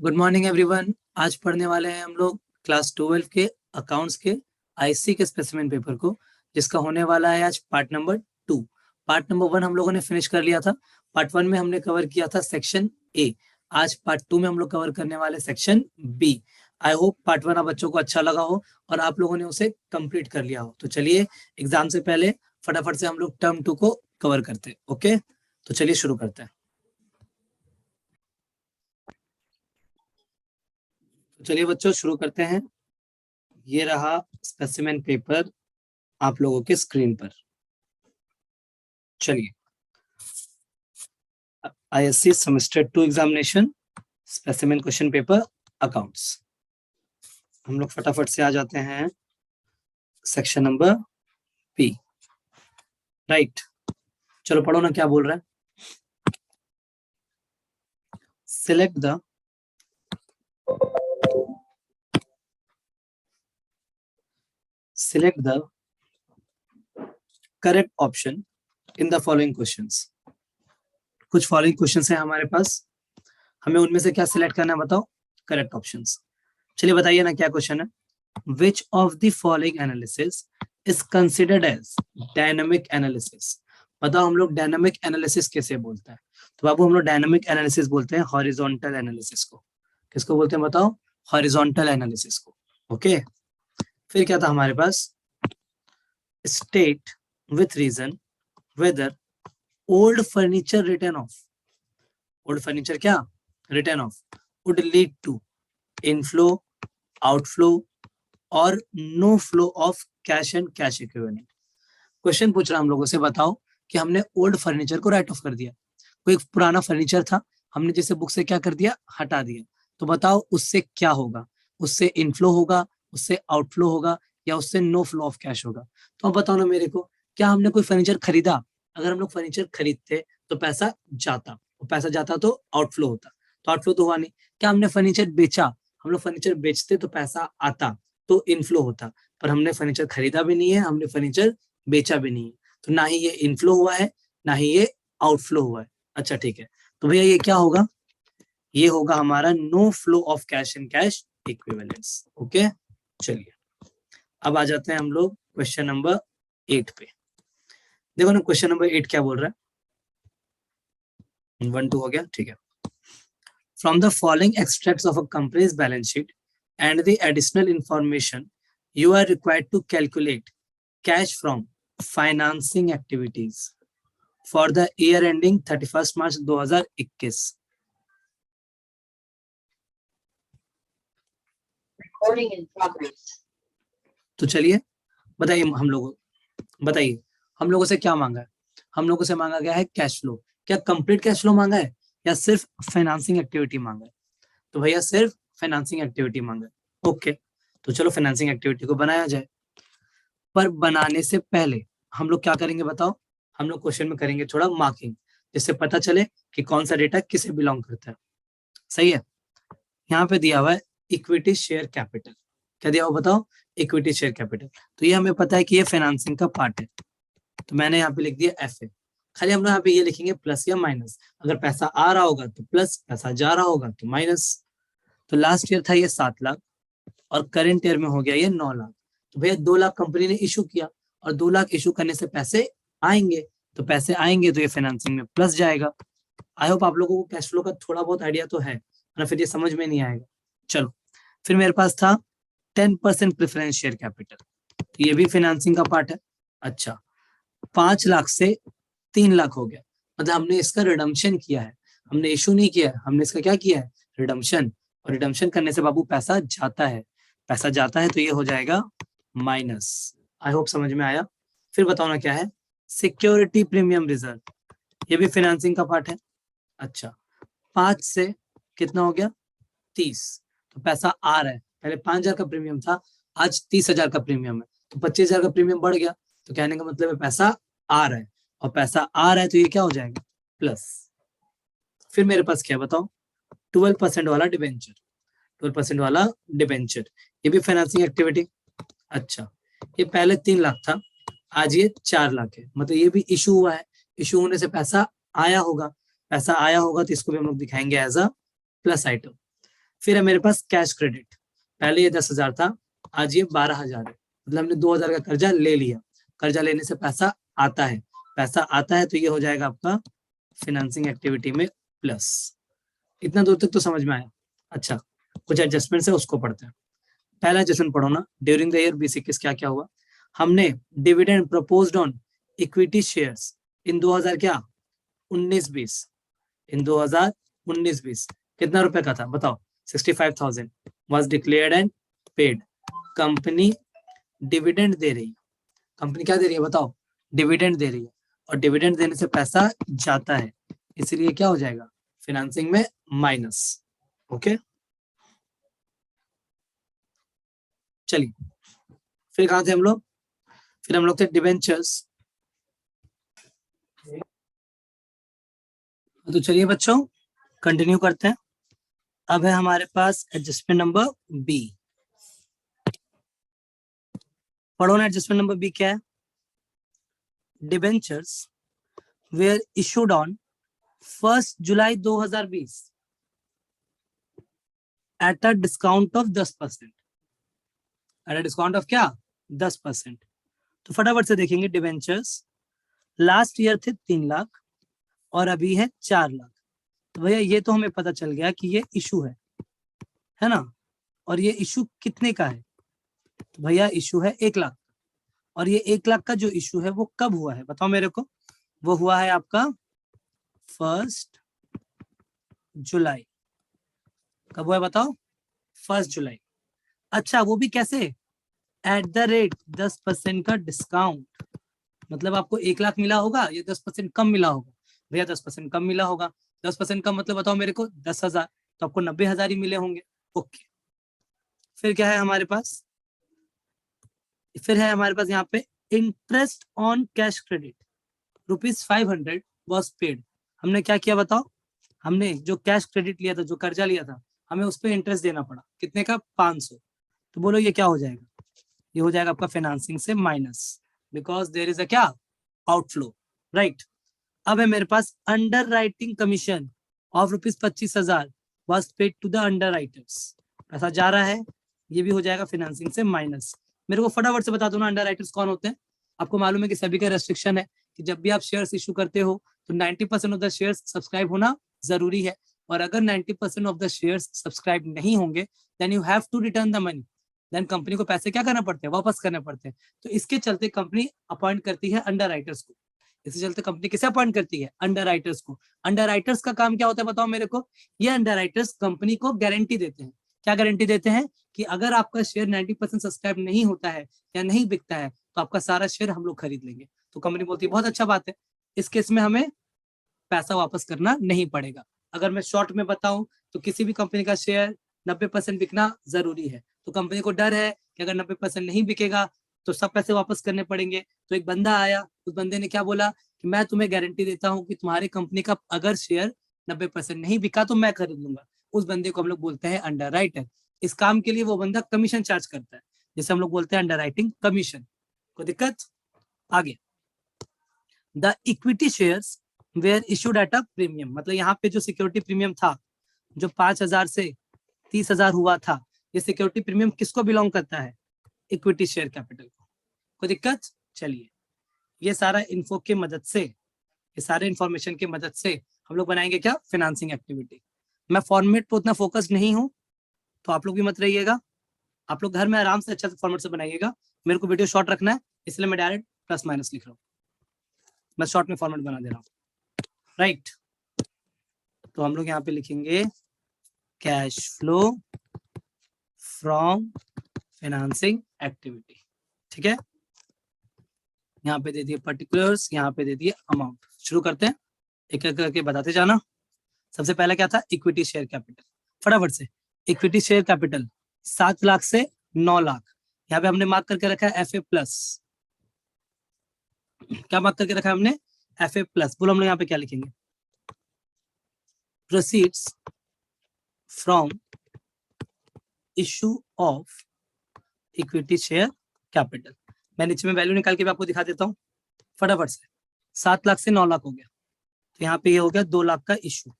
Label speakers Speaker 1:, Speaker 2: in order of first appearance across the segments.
Speaker 1: Good morning everyone. आज पढ़ने वाले हैं हम लोग क्लास 12 के अकाउंट्स के आईसी के स्पेसिमेन पेपर को, जिसका होने वाला है आज पार्ट नंबर 2। पार्ट नंबर 1 हम लोगों ने फिनिश कर लिया था। पार्ट 1 में हमने कवर किया था सेक्शन ए। आज पार्ट 2 में हम लोग कवर करने वाले section B. I hope part 1 आप बच्चों को अच्छा लगा हो और आप लोगों ने उसे कंप्लीट कर लिया हो। तो चलिए एग्जाम से पहले फटाफट से हम लोग टर्म 2 को कवर करते हैं। ओके, तो चलिए शुरू करते हैं। चलिए बच्चों शुरू करते हैं। ये रहा स्पेसिमेन पेपर आप लोगों के स्क्रीन पर। चलिए, ISC semester 2 examination specimen question paper accounts. हम लोग फटाफट से आ जाते हैं सेक्शन नंबर पी। राइट, चलो पढ़ो ना क्या बोल रहा है। Select the correct option in the following questions. कुछ फॉलोइंग क्वेश्चंस हैं हमारे पास, हमें उनमें से क्या सिलेक्ट करना है बताओ। Correct options. चलिए बताइए ना क्या क्वेश्चन है। Which of the following analysis is considered as dynamic analysis. बताओ हम लोग डायनामिक एनालिसिस कैसे बोलते हैं। तो बाबू हम लोग डायनामिक एनालिसिस बोलते हैं हॉरिजॉन्टल एनालिसिस को। किसको बोलते हैं बताओ? हॉरिजॉन्टल एनालिसिस को। ओके, फिर क्या था हमारे पास। State with reason whether old furniture written off. Old furniture क्या written off would lead to inflow, outflow और no flow of cash and cash equivalent. Question पूछ रहा हम लोगों से, बताओ कि हमने ओल्ड फर्नीचर को राइट ऑफ कर दिया। कोई एक पुराना फर्नीचर था, हमने जैसे बुक से क्या कर दिया, हटा दिया। तो बताओ उससे क्या होगा। उससे इनफ्लो होगा, उससे आउटफ्लो होगा, या उससे नो फ्लो ऑफ कैश होगा। तो अब बताओ ना मेरे को, क्या हमने कोई फर्नीचर खरीदा? अगर हम लोग फर्नीचर खरीदते तो पैसा जाता, और पैसा जाता तो आउटफ्लो होता, तो आउटफ्लो तो हुआ नहीं। क्या हमने फर्नीचर बेचा? हम लोग फर्नीचर बेचते तो पैसा आता, तो इनफ्लो होता। पर हमने फर्नीचर खरीदा भी नहीं है, हमने फर्नीचर बेचा भी नहीं है, तो ना ही ये इनफ्लो हुआ है ना ही ये आउटफ्लो हुआ है। अच्छा ठीक है, तो भैया ये क्या होगा? ये होगा हमारा no flow of cash and cash equivalents. Okay, चलिए अब आ जाते हैं हम लोग क्वेश्चन नंबर 8 पे। देखो ना क्वेश्चन नंबर 8 क्या बोल रहा है। 1 2 हो गया, ठीक है। From the following extracts of a company's balance sheet and the additional information you are required to calculate cash from financing activities for the year ending 31 March 2021। तो चलिए बताइए बताइए हम लोगों से क्या मांगा है। हम लोगों से मांगा गया है कैश फ्लो। क्या कंप्लीट कैश फ्लो मांगा है या सिर्फ फाइनेंसिंग एक्टिविटी मांगा है? तो भैया सिर्फ फाइनेंसिंग एक्टिविटी मांगा है। ओके, तो चलो फाइनेंसिंग एक्टिविटी को बनाया जाए। पर बनाने से पहले हम लोग क्या करेंगे बताओ। हम लोग क्वेश्चन में करेंगे थोड़ा मार्किंग, जिससे पता चले कि कौन सा डेटा किसे बिलोंग करता है। सही है। यहाँ पे दिया हुआ है इक्विटी शेयर कैपिटल। क्या दिया हुआ बताओ? Equity share capital. तो ये हमें पता है कि ये फाइनेंसिंग का पार्ट है, तो मैंने यहाँ पे लिख दिया एफ ए। खाली हम लोग यहाँ पे ये लिखेंगे प्लस या माइनस। अगर पैसा आ रहा होगा तो प्लस, पैसा जा रहा होगा तो माइनस। तो लास्ट ईयर था ये 7 लाख और करेंट ईयर में हो गया ये 9 लाख। तो भैया 2 लाख कंपनी ने इशू किया, और 2 लाख इशू करने से पैसे आएंगे, तो पैसे आएंगे तो ये फाइनेंसिंग में प्लस जाएगा। आई होप आप लोगों को कैश फ्लो का थोड़ा बहुत आइडिया तो है ना, फिर ये समझ में नहीं आएगा। चलो, फिर मेरे पास था 10% प्रेफरेंस शेयर कैपिटल, तो ये भी फाइनेंसिंग का पार्ट है। अच्छा, 5 लाख से 3 लाख हो गया, मतलब हमने इसका रिडम्पशन किया है। हमने इशू नहीं किया है, हमने इसका क्या किया है, रिडम्पशन। और रिडम्पशन करने से बाबू पैसा जाता है। पैसा जाता है तो ये हो जाएगा माइनस। आई होप समझ में आया। फिर बताओ ना क्या है। सिक्योरिटी प्रीमियम रिजर्व, ये भी फाइनेंसिंग का पार्ट है। अच्छा, 5 से कितना हो गया, 30। तो पैसा आ रहा है, पहले 5,000 का प्रीमियम था, आज 30,000 का प्रीमियम है, तो 25,000 का प्रीमियम बढ़ गया। तो कहने का मतलब है पैसा आ रहा है, और पैसा आ रहा है तो ये क्या हो जाएगा, प्लस। फिर मेरे पास क्या बताओ, 12% वाला डिबेंचर। 12% वाला डिबेंचर, ये भी फाइनेंसिंग एक्टिविटी। अच्छा, ये पहले 3 लाख था, आज ये 4 लाख है, मतलब ये भी इशू हुआ है। इशू होने से पैसा आया होगा, पैसा आया होगा तो इसको भी हम लोग दिखाएंगे एज अ प्लस आइटम। फिर है मेरे पास कैश क्रेडिट, पहले ये 10,000 था, आज ये 12,000 है, मतलब हमने 2,000 का कर्जा ले लिया। कर्जा लेने से पैसा आता है, पैसा आता है तो ये हो जाएगा आपका फाइनेंसिंग एक्टिविटी में प्लस। इतना दूर तक तो समझ में आया। अच्छा, कुछ एडजस्टमेंट है उसको पढ़ते हैं। पहला एडजस्टमेंट पढ़ो ना, ड्यूरिंग द ईयर 2021 क्या क्या हुआ। हमने dividend proposed on equity shares in 2000 क्या 19-20, इन 2019-20 कितना रुपए का था बताओ, 65,000 was declared and paid. Company dividend दे रही है, कंपनी क्या दे रही है बताओ, डिविडेंड दे रही है, और डिविडेंड देने से पैसा जाता है, इसलिए क्या हो जाएगा फाइनेंसिंग में माइनस। ओके, चलिए फिर कहां थे हम लोग, फिर हम लोग थे डिवेंचर्स। तो चलिए बच्चों कंटिन्यू करते हैं। अब है हमारे पास एडजस्टमेंट नंबर बी। पढ़ो ना, एडजस्टमेंट नंबर बी क्या है। Debentures were issued on 1 July 2020 at a discount of 10%, at a discount of क्या 10%। तो फटाफट से देखेंगे, डिवेंचर्स लास्ट ईयर थे 3 लाख और अभी है 4 लाख। तो भैया ये तो हमें पता चल गया कि ये इशू है ना, और ये इशू कितने का है, तो भैया इशू है 1 लाख, और ये 1 लाख का जो इशू है वो कब हुआ है बताओ मेरे को, वो हुआ है आपका 1 जुलाई। कब हुआ है बताओ, 1 जुलाई। अच्छा, वो भी कैसे, एट द रेट 10% का डिस्काउंट, मतलब आपको 1 लाख मिला होगा, ये 10% कम मिला होगा, भैया 10% कम मिला होगा, 10% कम मतलब बताओ मेरे को 10,000, तो आपको 90,000 ही मिले होंगे। ओके, फिर क्या है हमारे पास, फिर है हमारे पास यहाँ पे interest on cash credit ₹500 was paid. हमने क्या किया बताओ, हमने जो कैश क्रेडिट लिया था, जो कर्जा लिया था, हमें उस पर इंटरेस्ट देना पड़ा, कितने का 500। तो बोलो ये क्या हो जाएगा, ये हो जाएगा आपका फाइनेंसिंग से minus, because there is a क्या आउटफ्लो, राइट। अब है मेरे पास underwriting commission of ₹25,000 was paid to the underwriters, पैसा जा रहा है, ये भी हो जाएगा फाइनेंसिंग से माइनस। मेरे को फटाफट से बता दो ना अंडर राइटर्स कौन होते हैं। आपको मालूम है कि सभी का रेस्ट्रिक्शन है कि जब भी आप शेयर्स इशू करते हो तो 90% ऑफ द शेयर्स सब्सक्राइब होना जरूरी है, और अगर 90% ऑफ द शेयर्स सब्सक्राइब नहीं होंगे then you have to return the money, then company को पैसे क्या करना पड़ते हैं, वापस करने पड़ते हैं। तो इसके चलते कंपनी अपॉइंट करती है अंडर राइटर्स को। इसके चलते कंपनी किसे अपॉइंट करती है, अंडर राइटर्स को। अंडर राइटर्स का काम क्या होता है बताओ मेरे को, ये अंडर राइटर्स कंपनी को गारंटी देते हैं। क्या गारंटी देते हैं कि अगर आपका शेयर 90% सब्सक्राइब नहीं होता है या नहीं बिकता है तो आपका सारा शेयर हम लोग खरीद लेंगे। तो कंपनी बोलती है बहुत अच्छा बात है, इस केस में हमें पैसा वापस करना नहीं पड़ेगा। अगर मैं शॉर्ट में बताऊं तो किसी भी कंपनी का शेयर 90% बिकना जरूरी है, तो कंपनी को डर है कि अगर 90% नहीं बिकेगा तो सब पैसे वापस करने पड़ेंगे। तो एक बंदा आया, उस बंदे ने क्या बोला कि मैं तुम्हें गारंटी देता हूँ कि तुम्हारी कंपनी का अगर शेयर 90% नहीं बिका तो मैं खरीद लूंगा। उस बंदे को हम लोग बोलते हैं अंडर राइटर। इस काम के लिए वो बंदा कमीशन चार्ज करता है, जिसे हम लोग बोलते हैं अंडर राइटिंग कमीशन। कोई दिक्कत, आगे। The equity shares where issued at a premium, मतलब यहाँ पे जो सिक्योरिटी प्रीमियम था जो 5,000 से 30,000 हुआ था, ये सिक्योरिटी प्रीमियम किसको बिलोंग करता है, इक्विटी शेयर कैपिटल को। कोई दिक्कत, चलिए ये सारा इन्फो की मदद से, ये सारे इंफॉर्मेशन की मदद से हम लोग बनाएंगे क्या फाइनेंसिंग एक्टिविटी। मैं फॉर्मेट पे उतना फोकस नहीं हूँ तो आप लोग भी मत रहिएगा, आप लोग घर में आराम से अच्छा से फॉर्मेट से बनाइएगा। मेरे को वीडियो शॉर्ट रखना है इसलिए मैं डायरेक्ट प्लस माइनस लिख रहा हूँ, मैं शॉर्ट में फॉर्मेट बना दे रहा हूँ, राइट। तो हम लोग यहाँ पे लिखेंगे cash flow from financing activity, ठीक है। यहाँ पे दे दिए पर्टिकुलर्स, यहाँ पे दे दिए अमाउंट। शुरू करते हैं, एक एक करके बताते जाना। सबसे पहला क्या था, इक्विटी शेयर कैपिटल। फटाफट से, इक्विटी शेयर कैपिटल 7 लाख से 9 लाख। यहाँ पे हमने मार्क करके रखा है FA+। क्या मार्क करके रखा है हमने, FA+। बोलो हम लोग यहाँ पे क्या लिखेंगे, proceeds from issue of equity share capital. मैं नीचे में वैल्यू निकाल के भी आपको दिखा देता हूँ फटाफट से। 7 लाख से 9 लाख हो गया, तो यहाँ पे ये हो गया 2 लाख का इशू।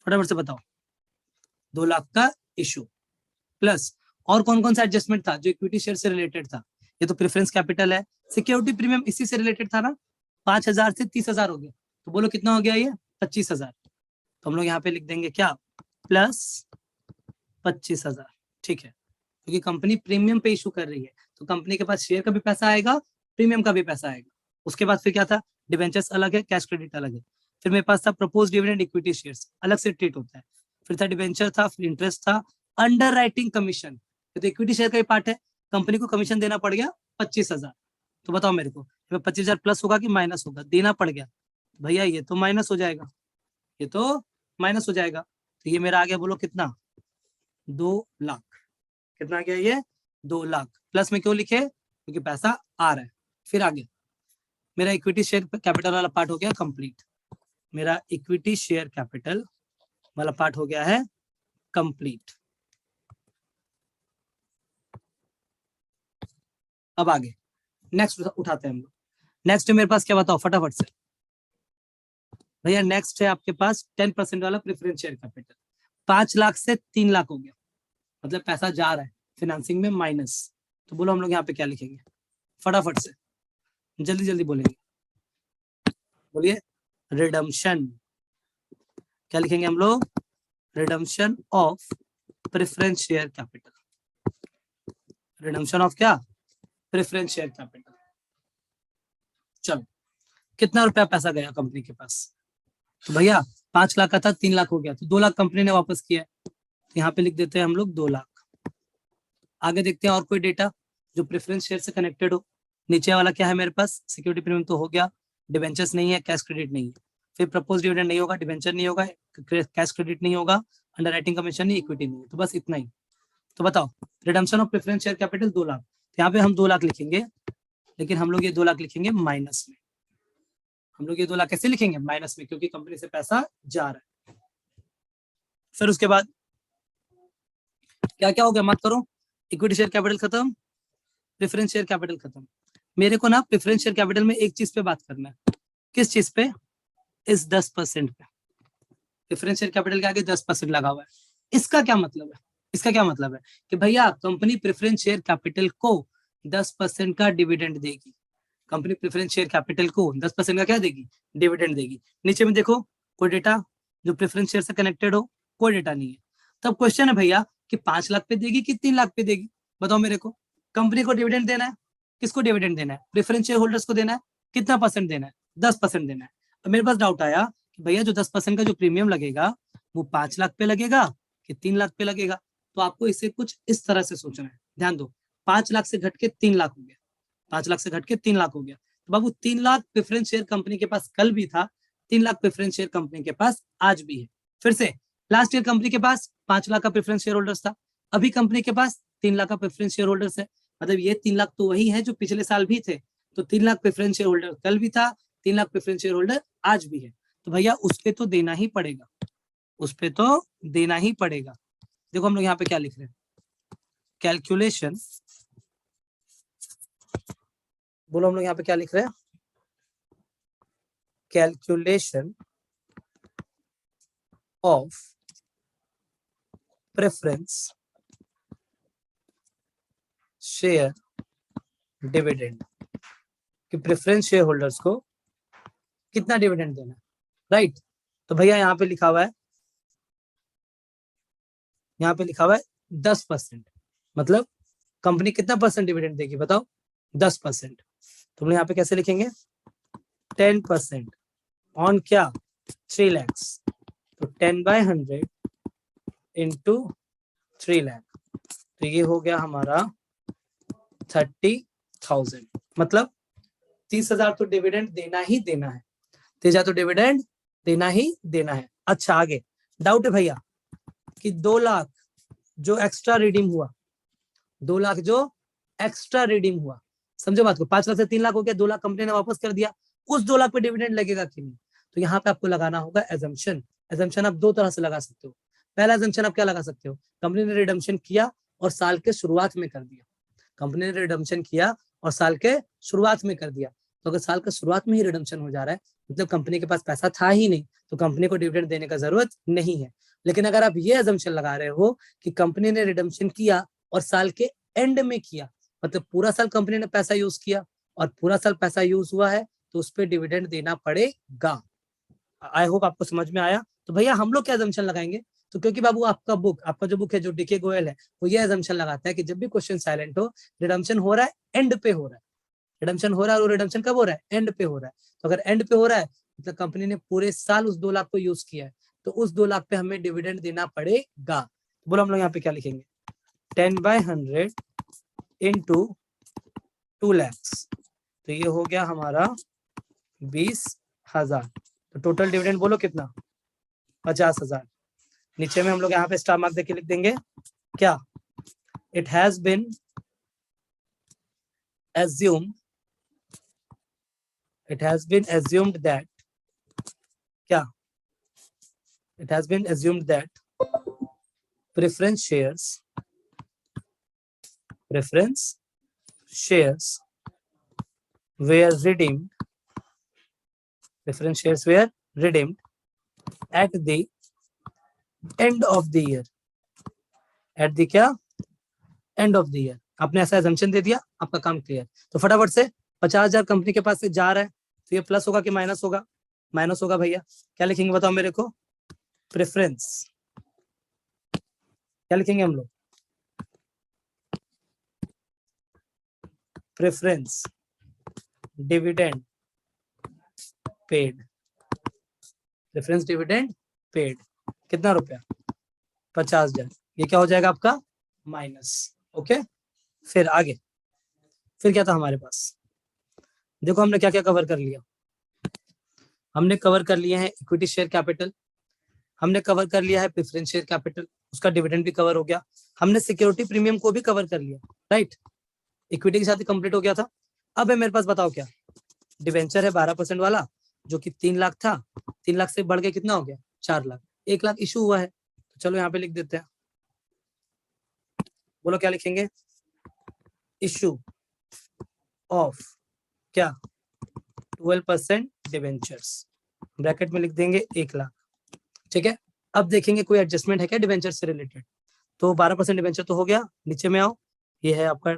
Speaker 1: फटाफट से बताओ, 2 लाख का इशू, प्लस और कौन कौन सा एडजस्टमेंट था जो इक्विटी शेयर से रिलेटेड था? ये तो प्रेफरेंस कैपिटल है, सिक्योरिटी प्रीमियम इसी से रिलेटेड था ना, 5,000 से 30,000 हो गया, तो बोलो कितना हो गया ये 25,000। तो हम लोग यहाँ पे लिख देंगे क्या, प्लस 25,000, ठीक है, क्योंकि कंपनी प्रीमियम पे इशू कर रही है, तो कंपनी के पास शेयर का भी पैसा आएगा, प्रीमियम का भी पैसा आएगा। उसके बाद फिर क्या था, डिबेंचर्स अलग है, कैश क्रेडिट अलग है। फिर मेरे पास था प्रपोज डिविडेंड इक्विटी शेयर्स, अलग से ट्रीट होता है। फिर था डिबेंचर था, फिर इंटरेस्ट था, अंडर राइटिंग कमीशन, तो इक्विटी शेयर का ही पार्ट है, कंपनी को कमीशन देना पड़ गया 25,000। तो बताओ मेरे को 25,000 प्लस होगा कि माइनस होगा, देना पड़ गया, भैया ये तो माइनस हो जाएगा, ये तो माइनस हो जाएगा, तो ये मेरा आ गया, बोलो कितना, 2 लाख। कितना आ गया ये, 2 लाख। प्लस में क्यों लिखे, क्योंकि पैसा आ रहा है। फिर आगे मेरा इक्विटी शेयर कैपिटल वाला पार्ट हो गया कंप्लीट, मेरा इक्विटी शेयर कैपिटल वाला पार्ट हो गया है कंप्लीट। अब आगे नेक्स्ट उठाते हैं हम लोग। नेक्स्ट मेरे पास क्या बताओ फटाफट से भैया, नेक्स्ट है आपके पास 10% वाला प्रेफरेंस शेयर कैपिटल, 5 लाख से 3 लाख हो गया, मतलब पैसा जा रहा है फाइनेंसिंग में माइनस। तो बोलो हम लोग यहाँ पे क्या लिखेंगे, फटाफट से जल्दी जल्दी बोलेंगे, बोलिए, रिडम्पशन। क्या लिखेंगे हम लोग, redemption of preference share capital, redemption of क्या, प्रेफरेंस शेयर कैपिटल। चलो कितना रुपया पैसा गया कंपनी के पास, तो भैया 5 लाख का था, 3 लाख हो गया, तो 2 लाख कंपनी ने वापस किया, तो यहाँ पे लिख देते हैं हम लोग 2 लाख। आगे देखते हैं और कोई डेटा जो प्रेफरेंस शेयर से कनेक्टेड हो। नीचे वाला क्या है मेरे पास, सिक्योरिटी प्रीमियम तो हो गया, डिबेंचर्स नहीं है, कैश क्रेडिट नहीं है, फिर प्रपोज डिविडेंड नहीं होगा, डिबेंचर नहीं होगा, कैश क्रेडिट नहीं होगा, अंडर राइटिंग कमीशन नहीं, इक्विटी नहीं है, तो बस इतना ही। तो बताओ redemption of preference share capital 2 lakh, यहाँ पे हम 2 लाख लिखेंगे, लेकिन हम लोग ये 2 लाख लिखेंगे माइनस में। हम लोग ये 2 लाख कैसे लिखेंगे, माइनस में, क्योंकि कंपनी से पैसा जा रहा है। फिर उसके बाद क्या क्या हो गया, मत करो, इक्विटी शेयर कैपिटल खत्म, प्रेफरेंस शेयर कैपिटल खत्म। मेरे को ना प्रेफरेंस शेयर कैपिटल में एक चीज पे बात करना है, किस चीज पे, इस 10% पे। प्रेफरेंस शेयर कैपिटल के आगे 10% लगा हुआ है, इसका क्या मतलब है, इसका क्या मतलब है कि भैया कंपनी प्रेफरेंस शेयर कैपिटल को 10% का डिविडेंड देगी, कंपनी प्रेफरेंस शेयर कैपिटल को 10% का क्या देगी, डिविडेंड देगी। नीचे में देखो कोई डेटा जो प्रेफरेंस शेयर से कनेक्टेड हो, कोई डेटा नहीं है। तब क्वेश्चन है भैया कि 5 लाख पे देगी कि 3 लाख पे देगी, बताओ मेरे को। कंपनी को डिविडेंड देना है, किसको डिविडेंड देना है, प्रेफरेंस शेयर होल्डर्स को देना है, कितना परसेंट देना है, 10% देना है। अब मेरे पास डाउट आया कि भैया जो 10% का जो प्रीमियम लगेगा वो 5 लाख पे लगेगा कि 3 लाख पे लगेगा, तो आपको इसे कुछ इस तरह से सोचना है, ध्यान दो, 5 लाख से घट के 3 लाख हो गया, 5 लाख से घट के 3 लाख हो गया, तो बाबू 3 लाख प्रेफरेंस शेयर कंपनी के पास कल भी था, 3 लाख प्रेफरेंस शेयर कंपनी के पास आज भी है। फिर से लास्ट ईयर कंपनी के पास 5 लाख का प्रेफरेंस शेयर होल्डर्स था, अभी कंपनी के पास 3 लाख का प्रेफरेंस शेयर होल्डर्स है, मतलब ये 3 लाख तो वही है जो पिछले साल भी थे, तो 3 लाख प्रेफरेंस शेयर होल्डर कल भी था, 3 लाख प्रेफरेंस शेयर होल्डर आज भी है, तो भैया उस पे तो देना ही पड़ेगा, उस पे तो देना ही पड़ेगा। देखो हम लोग यहाँ पे क्या लिख रहे हैं, कैलकुलेशन, बोलो हम लोग यहाँ पे क्या लिख रहे हैं, calculation of preference share dividend, कि प्रेफरेंस शेयर होल्डर्स को कितना डिविडेंड देना है, राइट। तो भैया यहाँ पे लिखा हुआ है, यहाँ पे लिखा हुआ है 10%, मतलब कंपनी कितना परसेंट डिविडेंड देगी बताओ, 10%। तो हम यहाँ पे कैसे लिखेंगे, 10% ऑन क्या, 3 लाख, तो 10/100 इंटू 3 लाख, तो ये हो गया हमारा 30,000, मतलब 30,000 तो डिविडेंड देना ही देना है, 30,000 तो डिविडेंड देना ही देना है। अच्छा आगे डाउट है भैया कि 2 लाख जो एक्स्ट्रा रिडीम हुआ, 2 लाख जो एक्स्ट्रा रिडीम हुआ, समझो बात को, 5 लाख से 3 लाख हो गया, 2 लाख कंपनी ने वापस कर दिया, उस 2 लाख पे डिविडेंड लगेगा कि नहीं, तो यहाँ पे आपको लगाना होगा एजम्पशन। एजम्पशन आप 2 तरह से लगा सकते हो। पहला एजम्पशन आप क्या लगा सकते हो, कंपनी ने रिडम्पशन किया और साल के शुरुआत में कर दिया, कंपनी ने रिडम्पशन किया और साल के शुरुआत में कर दिया, तो अगर साल के शुरुआत में ही रिडम्पशन हो जा रहा है मतलब कंपनी के पास पैसा था ही नहीं, तो कंपनी को डिविडेंड देने का जरूरत नहीं है। लेकिन अगर आप ये अजम्पशन लगा रहे हो कि कंपनी ने रिडम्पशन किया और साल के एंड में किया, मतलब पूरा साल कंपनी ने पैसा यूज किया और पूरा साल पैसा यूज हुआ है, तो उस पर डिविडेंड देना पड़ेगा। आई होप आपको समझ में आया। तो भैया हम लोग क्या अजम्पशन लगाएंगे, तो क्योंकि बाबू आपका जो बुक है, जो डीके गोयल है, वो ये अजम्पशन लगाता है कि जब भी क्वेश्चन साइलेंट हो, रिडम्पशन हो रहा है एंड पे हो रहा है, रिडम्पशन हो रहा है, और रिडम्पशन कब हो रहा है, एंड पे हो रहा है। तो अगर एंड पे हो रहा है मतलब कंपनी ने पूरे साल उस 2 लाख को यूज किया है, तो उस 2 लाख पे हमें डिविडेंड देना पड़ेगा। तो बोलो हम लोग यहाँ पे क्या लिखेंगे, 10/100 इंटू 2 lakhs, तो ये हो गया हमारा 20,000। तो टोटल डिविडेंड बोलो कितना, 50,000। नीचे में हम लोग यहाँ पे स्टार मार्क देके लिख देंगे क्या, it has been assumed, it has been assumed that क्या, it has been assumed that preference shares were redeemed, preference shares were redeemed at the end of the year, at the क्या, end of the year। आपने ऐसा assumption दे दिया, आपका काम clear. तो फटाफट से 50,000 कंपनी के पास से जा रहा है, तो ये प्लस होगा कि माइनस होगा, माइनस होगा भैया। क्या लिखेंगे बताओ मेरे को, प्रेफरेंस, क्या लिखेंगे हम लोग, preference dividend paid, preference dividend paid कितना रुपया, 50,000। ये क्या हो जाएगा आपका माइनस। ओके, फिर आगे, फिर क्या था हमारे पास, देखो हमने क्या क्या कवर कर लिया। हमने कवर कर लिया है इक्विटी शेयर कैपिटल, हमने कवर कर लिया है प्रेफरेंस शेयर कैपिटल, उसका डिविडेंड भी कवर हो गया। हमने सिक्योरिटी प्रीमियम को भी कवर कर लिया, राइट, इक्विटी के साथ ही कंप्लीट हो गया था। अब है मेरे पास, बताओ क्या, डिवेंचर है 12% वाला, जो कि 3 लाख था, 3 लाख से बढ़ के कितना हो गया, 4 लाख, 1 लाख इशू हुआ है। तो चलो यहाँ पे लिख देते हैं, बोलो क्या लिखेंगे, इशू ऑफ क्या, 12% डिवेंचर्स, ब्रैकेट में लिख देंगे 1 लाख। ठीक है, अब देखेंगे कोई एडजस्टमेंट है क्या डिवेंचर से रिलेटेड। तो 12% डिवेंचर तो हो गया, नीचे में आओ, ये है आपका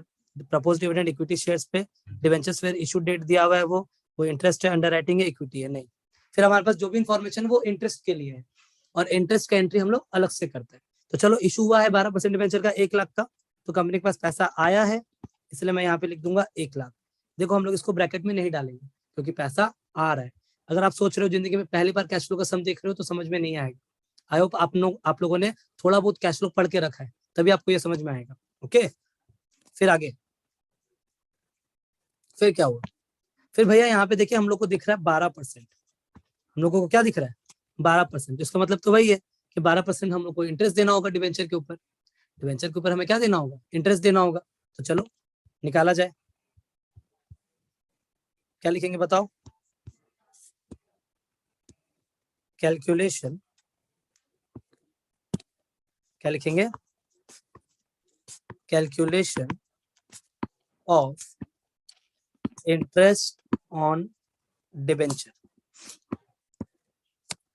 Speaker 1: प्रपोज डिविडेंड इक्विटी शेयर्स पे, डिवेंचर्स फिर इशू डेट दिया हुआ है, वो इंटरेस्ट है, अंडर राइटिंग है, इक्विटी है नहीं। फिर हमारे पास जो भी इंफॉर्मेशन वो इंटरेस्ट के लिए है, और इंटरेस्ट का एंट्री हम लोग अलग से करते हैं। तो चलो इशू हुआ है 12% डिवेंचर का 1 लाख का, तो कंपनी के पास पैसा आया है, इसलिए मैं यहाँ पे लिख दूंगा 1 लाख। देखो हम लोग इसको ब्रैकेट में नहीं डालेंगे क्योंकि पैसा आ रहा है। अगर आप सोच रहे हो जिंदगी में पहली बार कैश फ्लो का सम देख रहे हो तो समझ में नहीं आएगा। आई होप आप लोगों ने थोड़ा बहुत कैश फ्लो पढ़ के रखा है, तभी आपको ये समझ में आएगा। ओके, फिर आगे, फिर क्या हुआ, फिर भैया यहाँ पे देखिए हम लोग को दिख रहा है 12%, हम लोगों को क्या दिख रहा है 12%, इसका मतलब तो वही है कि 12% हम लोग को इंटरेस्ट देना होगा डिवेंचर के ऊपर, डिवेंचर के ऊपर हमें क्या देना होगा, इंटरेस्ट देना होगा। तो चलो निकाला जाए, क्या लिखेंगे बताओ, कैलकुलेशन, क्या लिखेंगे, calculation of interest on debenture,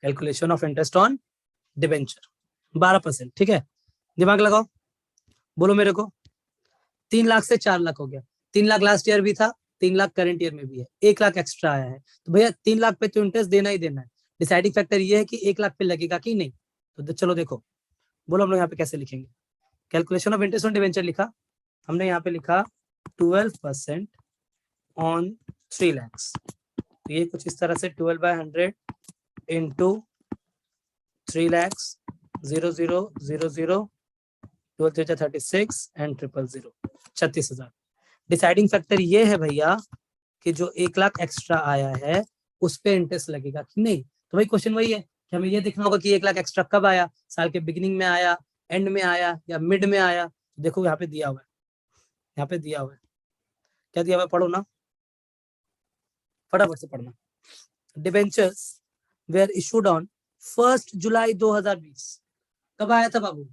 Speaker 1: calculation of interest on debenture 12%। ठीक है, दिमाग लगाओ, बोलो मेरे को, 3 लाख से 4 लाख हो गया, 3 लाख लास्ट ईयर भी था, 3 लाख करंट ईयर में भी है, 1 लाख एक्स्ट्रा आया है, तो भैया 3 लाख पे तो इंटरेस्ट देना ही देना है। डिसाइडिंग फैक्टर ये है कि 1 लाख पे लगेगा कि नहीं। तो चलो देखो, बोलो हम लोग यहाँ पे कैसे लिखेंगे, calculation of interest on debenture लिखा, हमने यहाँ पे लिखा 12% ऑन 3 lakhs, तो ये कुछ इस तरह से 12/100 into 3 lakhs 0000 12 36 and 000 36,000। Deciding factor ये है भैया कि जो 1 लाख एक्स्ट्रा आया है उस पे इंटरेस्ट लगेगा कि नहीं। तो भाई क्वेश्चन वही है कि हमें ये देखना होगा कि 1 लाख एक्स्ट्रा कब आया, साल के बिगिनिंग में आया, एंड में आया या मिड में आया। देखो यहाँ पे दिया हुआ है, यहाँ पे दिया हुआ है, क्या दिया हुआ है, पढ़ो ना, फटाफट से पढ़ना। Debentures where issued on 1 July 2020, कब आया था बाबू,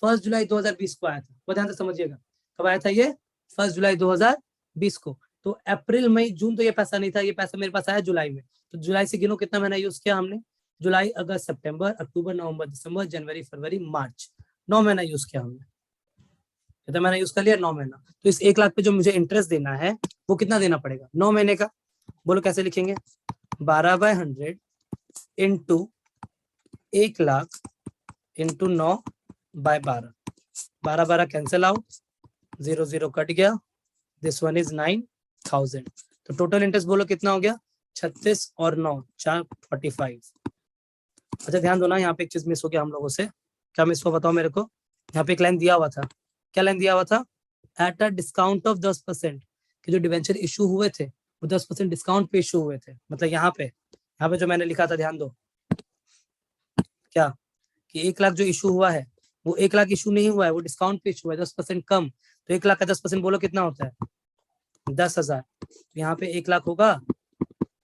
Speaker 1: 1 जुलाई 2020 को आया था, वो ध्यान से समझिएगा, कब आया था ये, 1 जुलाई 2020 को। तो अप्रैल मई जून तो ये पैसा नहीं था, ये पैसा मेरे पास आया जुलाई में, तो जुलाई से गिनो कितना महीना यूज किया हमने, जुलाई अगस्त सितंबर अक्टूबर नवंबर दिसंबर जनवरी फरवरी मार्च, 9 महीना यूज किया हमने, कितना महीना यूज कर लिया, 9 महीना। तो इस 1 लाख पे जो मुझे इंटरेस्ट देना है वो कितना देना पड़ेगा, 9 महीने का। बोलो कैसे लिखेंगे, 12/100 into 1 lakh into 9/12, 12 cancel out, 0 0 cut गया, दिस वन इज 9,000। तो टोटल इंटरेस्ट बोलो कितना हो गया, 36 और 9 4 45। अच्छा ध्यान दो ना, यहाँ पे एक चीज मिस हो गया हम लोगों से, क्या मिस हुआ बताओ मेरे को, यहाँ पे एक लाइन दिया हुआ था, क्या लाइन दिया हुआ था, एट अ डिस्काउंट ऑफ 10%, कि जो डिवेंचर इशू हुए थे वो 10% डिस्काउंट पे इशू हुए थे। मतलब यहाँ पे जो मैंने लिखा था, ध्यान दो, क्या कि 1 लाख जो इशू हुआ है वो 1 लाख इशू नहीं हुआ है, वो डिस्काउंट पे इशू है, 10% कम। तो 1 लाख का 10% बोलो कितना होता है, 10,000। यहाँ पे 1 लाख होगा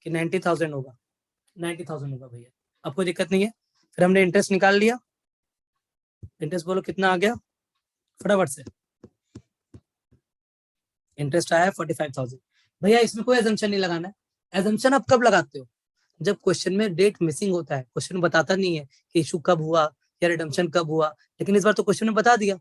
Speaker 1: कि 90,000 होगा, 90,000 होगा भैया, अब कोई दिक्कत नहीं है। फिर हमने इंटरेस्ट निकाल लिया, इंटरेस्ट बोलो कितना आ गया फटाफट से, इंटरेस्ट आया 45,000। भैया इसमें कोई एजम्पशन नहीं लगाना है, एजम्पशन आप कब लगाते हो, जब क्वेश्चन में डेट मिसिंग होता है, क्वेश्चन बताता नहीं है कि इशू कब हुआ या रिडम्पशन कब हुआ, लेकिन इस बार तो क्वेश्चन में बता दिया,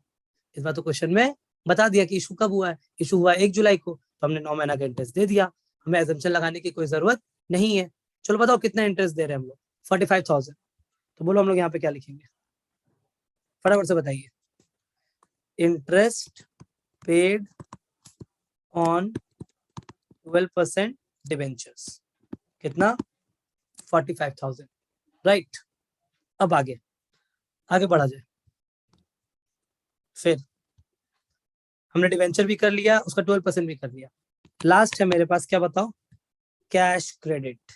Speaker 1: इस बार तो क्वेश्चन में बता दिया कि इशू कब हुआ है, इशू हुआ 1 जुलाई को, तो हमने 9 महीना का इंटरेस्ट दे दिया, हमें एजम्पशन लगाने की कोई जरूरत नहीं है। चलो बताओ कितना इंटरेस्ट दे रहे हैं हम लोग, 45,000। तो बोलो हम लोग यहाँ पे क्या लिखेंगे, फटाफट से बताइए, इंटरेस्ट पेड ऑन 12% डिबेंचर्स, कितना 45,000, राइट। अब आगे बढ़ा जाए, फिर हमने डिवेंचर भी कर लिया, उसका 12% भी कर लिया, लास्ट है मेरे पास क्या बताओ, कैश क्रेडिट,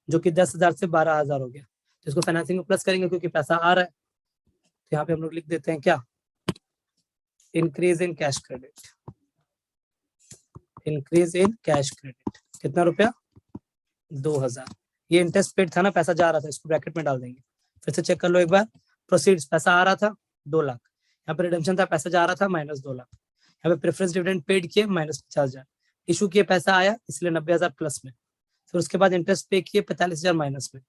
Speaker 1: जो कि 10,000 से 12,000 हो गया, तो इसको फाइनेंसिंग में प्लस करेंगे क्योंकि पैसा आ रहा है, तो यहाँ पे हम लोग लिख देते हैं क्या, increase in cash credit, increase in cash credit, कितना रुपया 2,000। ये इंटरेस्ट पेड था ना, पैसा जा रहा था, इसको ब्रैकेट में डाल देंगे, फिर से चेक कर लो एक बार, प्रोसीड्स पैसा आ रहा था 2 लाख, यहाँ पे रिडेम्पशन था पैसा जा रहा था -2 लाख, यहाँ पे प्रेफरेंस डिविडेंड पेड किए -50,000, इशू किए पैसा आया इसलिए 90,000 प्लस में, फिर उसके बाद इंटरेस्ट पे किए 45,000 माइनस में,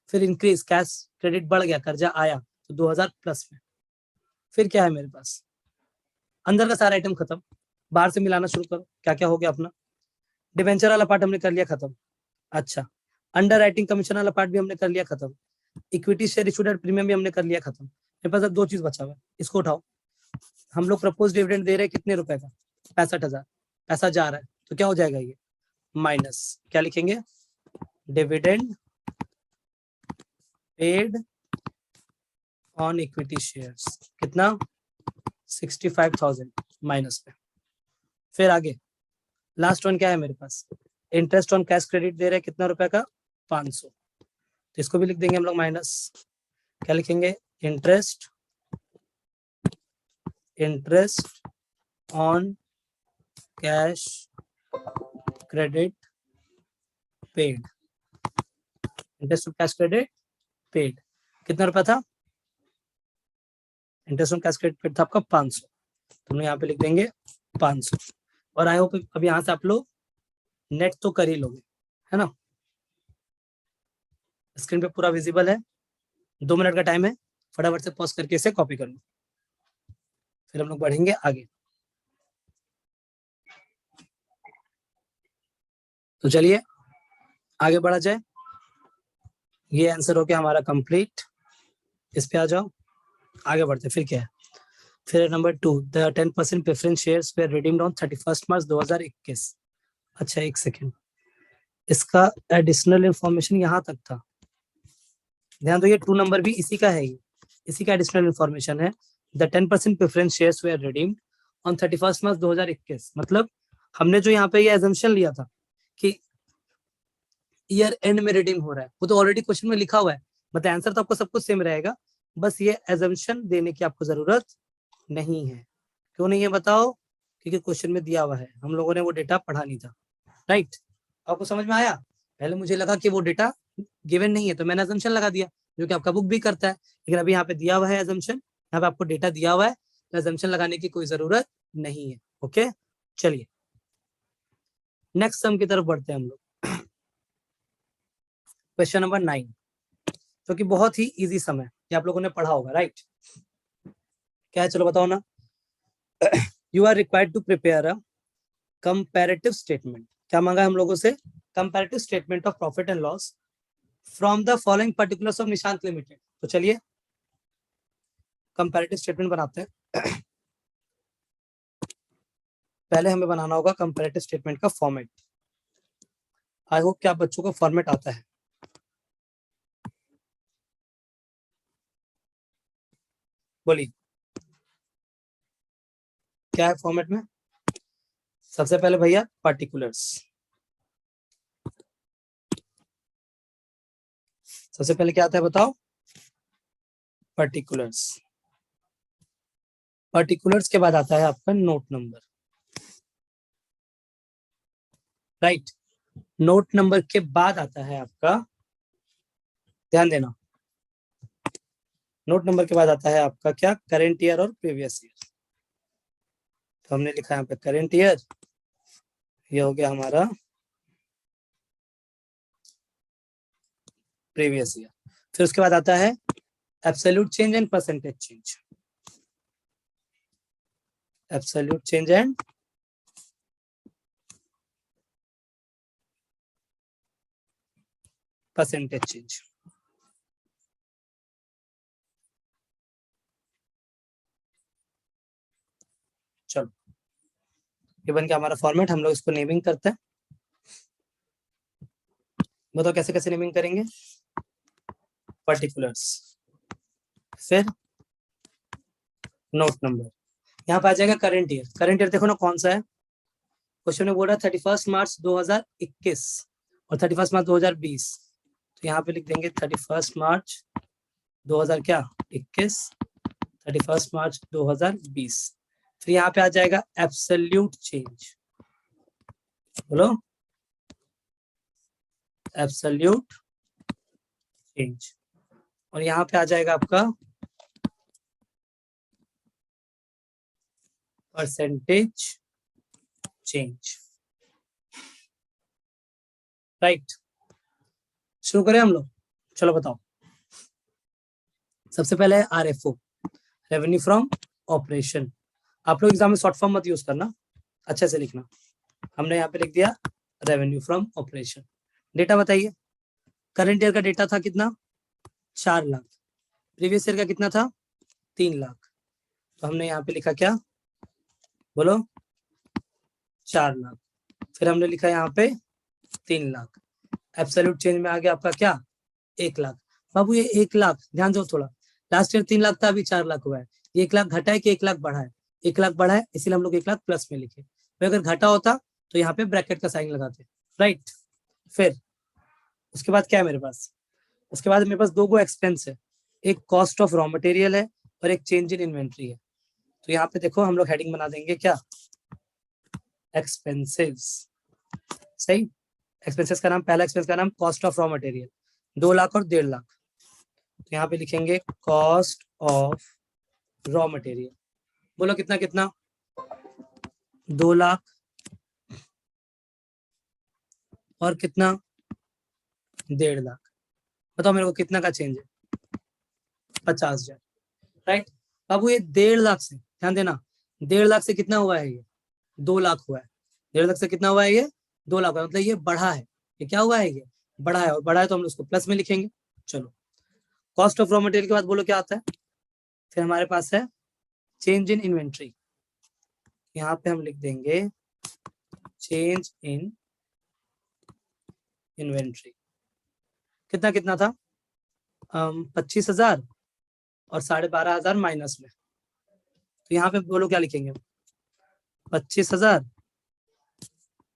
Speaker 1: फिर इंक्रीज कैश क्रेडिट बढ़ गया, कर्जा आया तो 2,000 प्लस में, फिर क्या है मेरे पास, अंदर का सारा आइटम खत्म, बाहर से मिलाना शुरू करो, क्या क्या हो गया अपना, डिवेंचर वाला पार्ट हमने कर लिया खत्म, अच्छा अंडर राइटिंग कमीशन वाला पार्ट भी हमने कर लिया खत्म, equity share issued at premium भी हमने कर लिया खत्म, मेरे पास अब 2 चीज बचा हुआ है, इसको उठाओ। हम लोग प्रपोज डिविडेंड दे रहे हैं कितने रुपए का, 65,000, पैसा जा रहा है तो क्या हो जाएगा ये, माइनस क्या लिखेंगे, dividend paid on equity shares, कितना 65,000 माइनस पे। फिर आगे लास्ट वन क्या है मेरे पास, इंटरेस्ट ऑन कैश क्रेडिट दे रहे हैं कितना रुपए का, 500, तो इसको भी लिख देंगे हम लोग माइनस, क्या लिखेंगे, interest on cash credit paid, interest on cash credit paid कितना रुपया था, interest on cash credit paid था आपका 500, तो हम यहाँ पे लिख देंगे 500। और आई होप अब यहाँ से आप लोग नेट तो कर ही लोगे, है ना, स्क्रीन पे पूरा विजिबल है, 2 मिनट का टाइम है, फटाफट से पॉज करके इसे कॉपी कर लो, फिर हम लोग बढ़ेंगे आगे। तो चलिए आगे बढ़ा जाए, ये आंसर हो गया हमारा कंप्लीट, इस पे आ जाओ, आगे बढ़ते फिर क्या है, फिर number 2, the 10% preference shares way redeemed on 31 March 2021। अच्छा एक सेकेंड, इसका एडिशनल इंफॉर्मेशन यहाँ तक था, ध्यान दो, ये 2 नंबर भी इसी का है, ये इसी का एडिशनल इंफॉर्मेशन है, the 10% preference shares way redeemed on 31 March 2021, मतलब हमने जो यहाँ पे ये एजम्पशन लिया था कि ईयर एंड में रिडीम हो रहा है, वो तो ऑलरेडी क्वेश्चन में लिखा हुआ है, मतलब आंसर तो आपको सब कुछ सेम रहेगा, बस ये एजम्पशन देने की आपको जरूरत नहीं है। क्यों नहीं है बताओ, क्योंकि क्वेश्चन में दिया हुआ है, हम लोगों ने वो डेटा पढ़ा नहीं था, राइट। आपको समझ में आया, पहले मुझे लगा कि वो डेटा गिवन नहीं है तो मैंने एजम्पशन लगा दिया, जो कि आपका बुक भी करता है, लेकिन अभी यहाँ पे दिया हुआ है एजम्पशन, यहाँ पे आपको डेटा दिया हुआ है, तो एजम्पशन लगाने की कोई जरूरत नहीं है। ओके चलिए नेक्स्ट सम की तरफ बढ़ते हैं हम लोग। क्वेश्चन नंबर 9, जो कि बहुत ही इजी सम है, ये आप लोगों ने पढ़ा होगा, राइट? क्या है, चलो बताओ ना। You are required to prepare a comparative statement. क्या मांगा है हम लोगों से? Comparative statement of profit and loss from the following particulars of Nishant limited. तो चलिए कंपैरेटिव स्टेटमेंट बनाते हैं। पहले हमें बनाना होगा कंपैरेटिव स्टेटमेंट का फॉर्मेट। आई होप क्या बच्चों को फॉर्मेट आता है। बोलिए क्या है फॉर्मेट में? सबसे पहले भैया पर्टिकुलर्स, सबसे पहले क्या आता है बताओ? पर्टिकुलर्स। पर्टिकुलर्स के बाद आता है आपका note number, right? Note number के बाद आता है आपका, ध्यान देना, नोट नंबर के बाद आता है आपका क्या? करेंट ईयर और प्रीवियस ईयर। तो हमने लिखा यहाँ पे करेंट ईयर, ये हो गया हमारा प्रीवियस ईयर। फिर उसके बाद आता है absolute change and percentage change. Absolute change and percentage change. चलो ये बन गया हमारा फॉर्मेट। हम लोग इसको नेमिंग करते हैं। बताओ कैसे कैसे नेमिंग करेंगे? पर्टिकुलर्स, फिर नोट नंबर, यहाँ पे आ जाएगा करंट ईयर। करंट ईयर देखो ना कौन सा है, क्वेश्चन में बोल रहा है 31 मार्च 2021 और 31 मार्च 2020। तो यहाँ पे लिख देंगे 31 मार्च 2000 क्या 21, 31 मार्च 2020। फिर यहाँ पे आ जाएगा एब्सोल्यूट चेंज, बोलो एब्सोल्यूट चेंज। और यहाँ पे आ जाएगा आपका परसेंटेज चेंज, राइट? शुरू करें हम लोग, चलो बताओ। सबसे पहले है आरएफओ, रेवेन्यू फ्रॉम ऑपरेशन। आप लोग एग्जाम में शॉर्ट फॉर्म मत यूज करना, अच्छे से लिखना। हमने यहाँ पे लिख दिया रेवेन्यू फ्रॉम ऑपरेशन। डेटा बताइए, करंट ईयर का डेटा था कितना? 4 लाख। प्रीवियस ईयर का कितना था? 3 लाख। तो हमने यहाँ पे लिखा क्या, बोलो 4 लाख। फिर हमने लिखा यहाँ पे 3 लाख। एब्सोल्यूट चेंज में आ गया आपका क्या? 1 लाख। बाबू ये 1 लाख ध्यान दो थोड़ा, लास्ट ईयर 3 लाख था, अभी 4 लाख हुआ है। ये 1 लाख घटा है कि 1 लाख बढ़ा है? 1 लाख बढ़ा है, इसीलिए हम लोग 1 लाख प्लस में लिखे। तो अगर घटा होता तो यहाँ पे ब्रैकेट का साइन लगाते, राइट? फिर उसके बाद क्या है मेरे पास? उसके बाद मेरे पास 2 गो एक्सपेंस है, एक कॉस्ट ऑफ रॉ मटेरियल है और एक चेंज इन इन्वेंट्री है। तो यहाँ पे देखो हम लोग हेडिंग बना देंगे क्या? एक्सपेंसेस। सही, एक्सपेंसेस का नाम, पहला एक्सपेंस का नाम cost of raw material, 2 lakh और 1.5 लाख। तो यहाँ पे लिखेंगे कॉस्ट ऑफ रॉ मटेरियल। बोलो कितना कितना? 2 लाख और कितना? 1.5 लाख। बताओ मेरे को कितना का चेंज है? 50,000, राइट? बाबू ये 1.5 लाख से, ध्यान देना, 1.5 लाख से कितना हुआ है? ये 2 लाख हुआ है। 1.5 लाख से कितना हुआ है? ये 2 लाख हुआ है, मतलब ये बढ़ा है। ये क्या हुआ है? ये बढ़ा है, और बढ़ा है तो हम उसको प्लस में लिखेंगे। चलो कॉस्ट ऑफ रॉ मटेरियल के बाद बोलो क्या आता है? फिर हमारे पास है चेंज इन इन्वेंट्री। यहाँ पे हम लिख देंगे चेंज इन इन्वेंट्री। कितना कितना था? 25,000 और 12,500 माइनस में। तो यहाँ पे बोलो क्या लिखेंगे? 25,000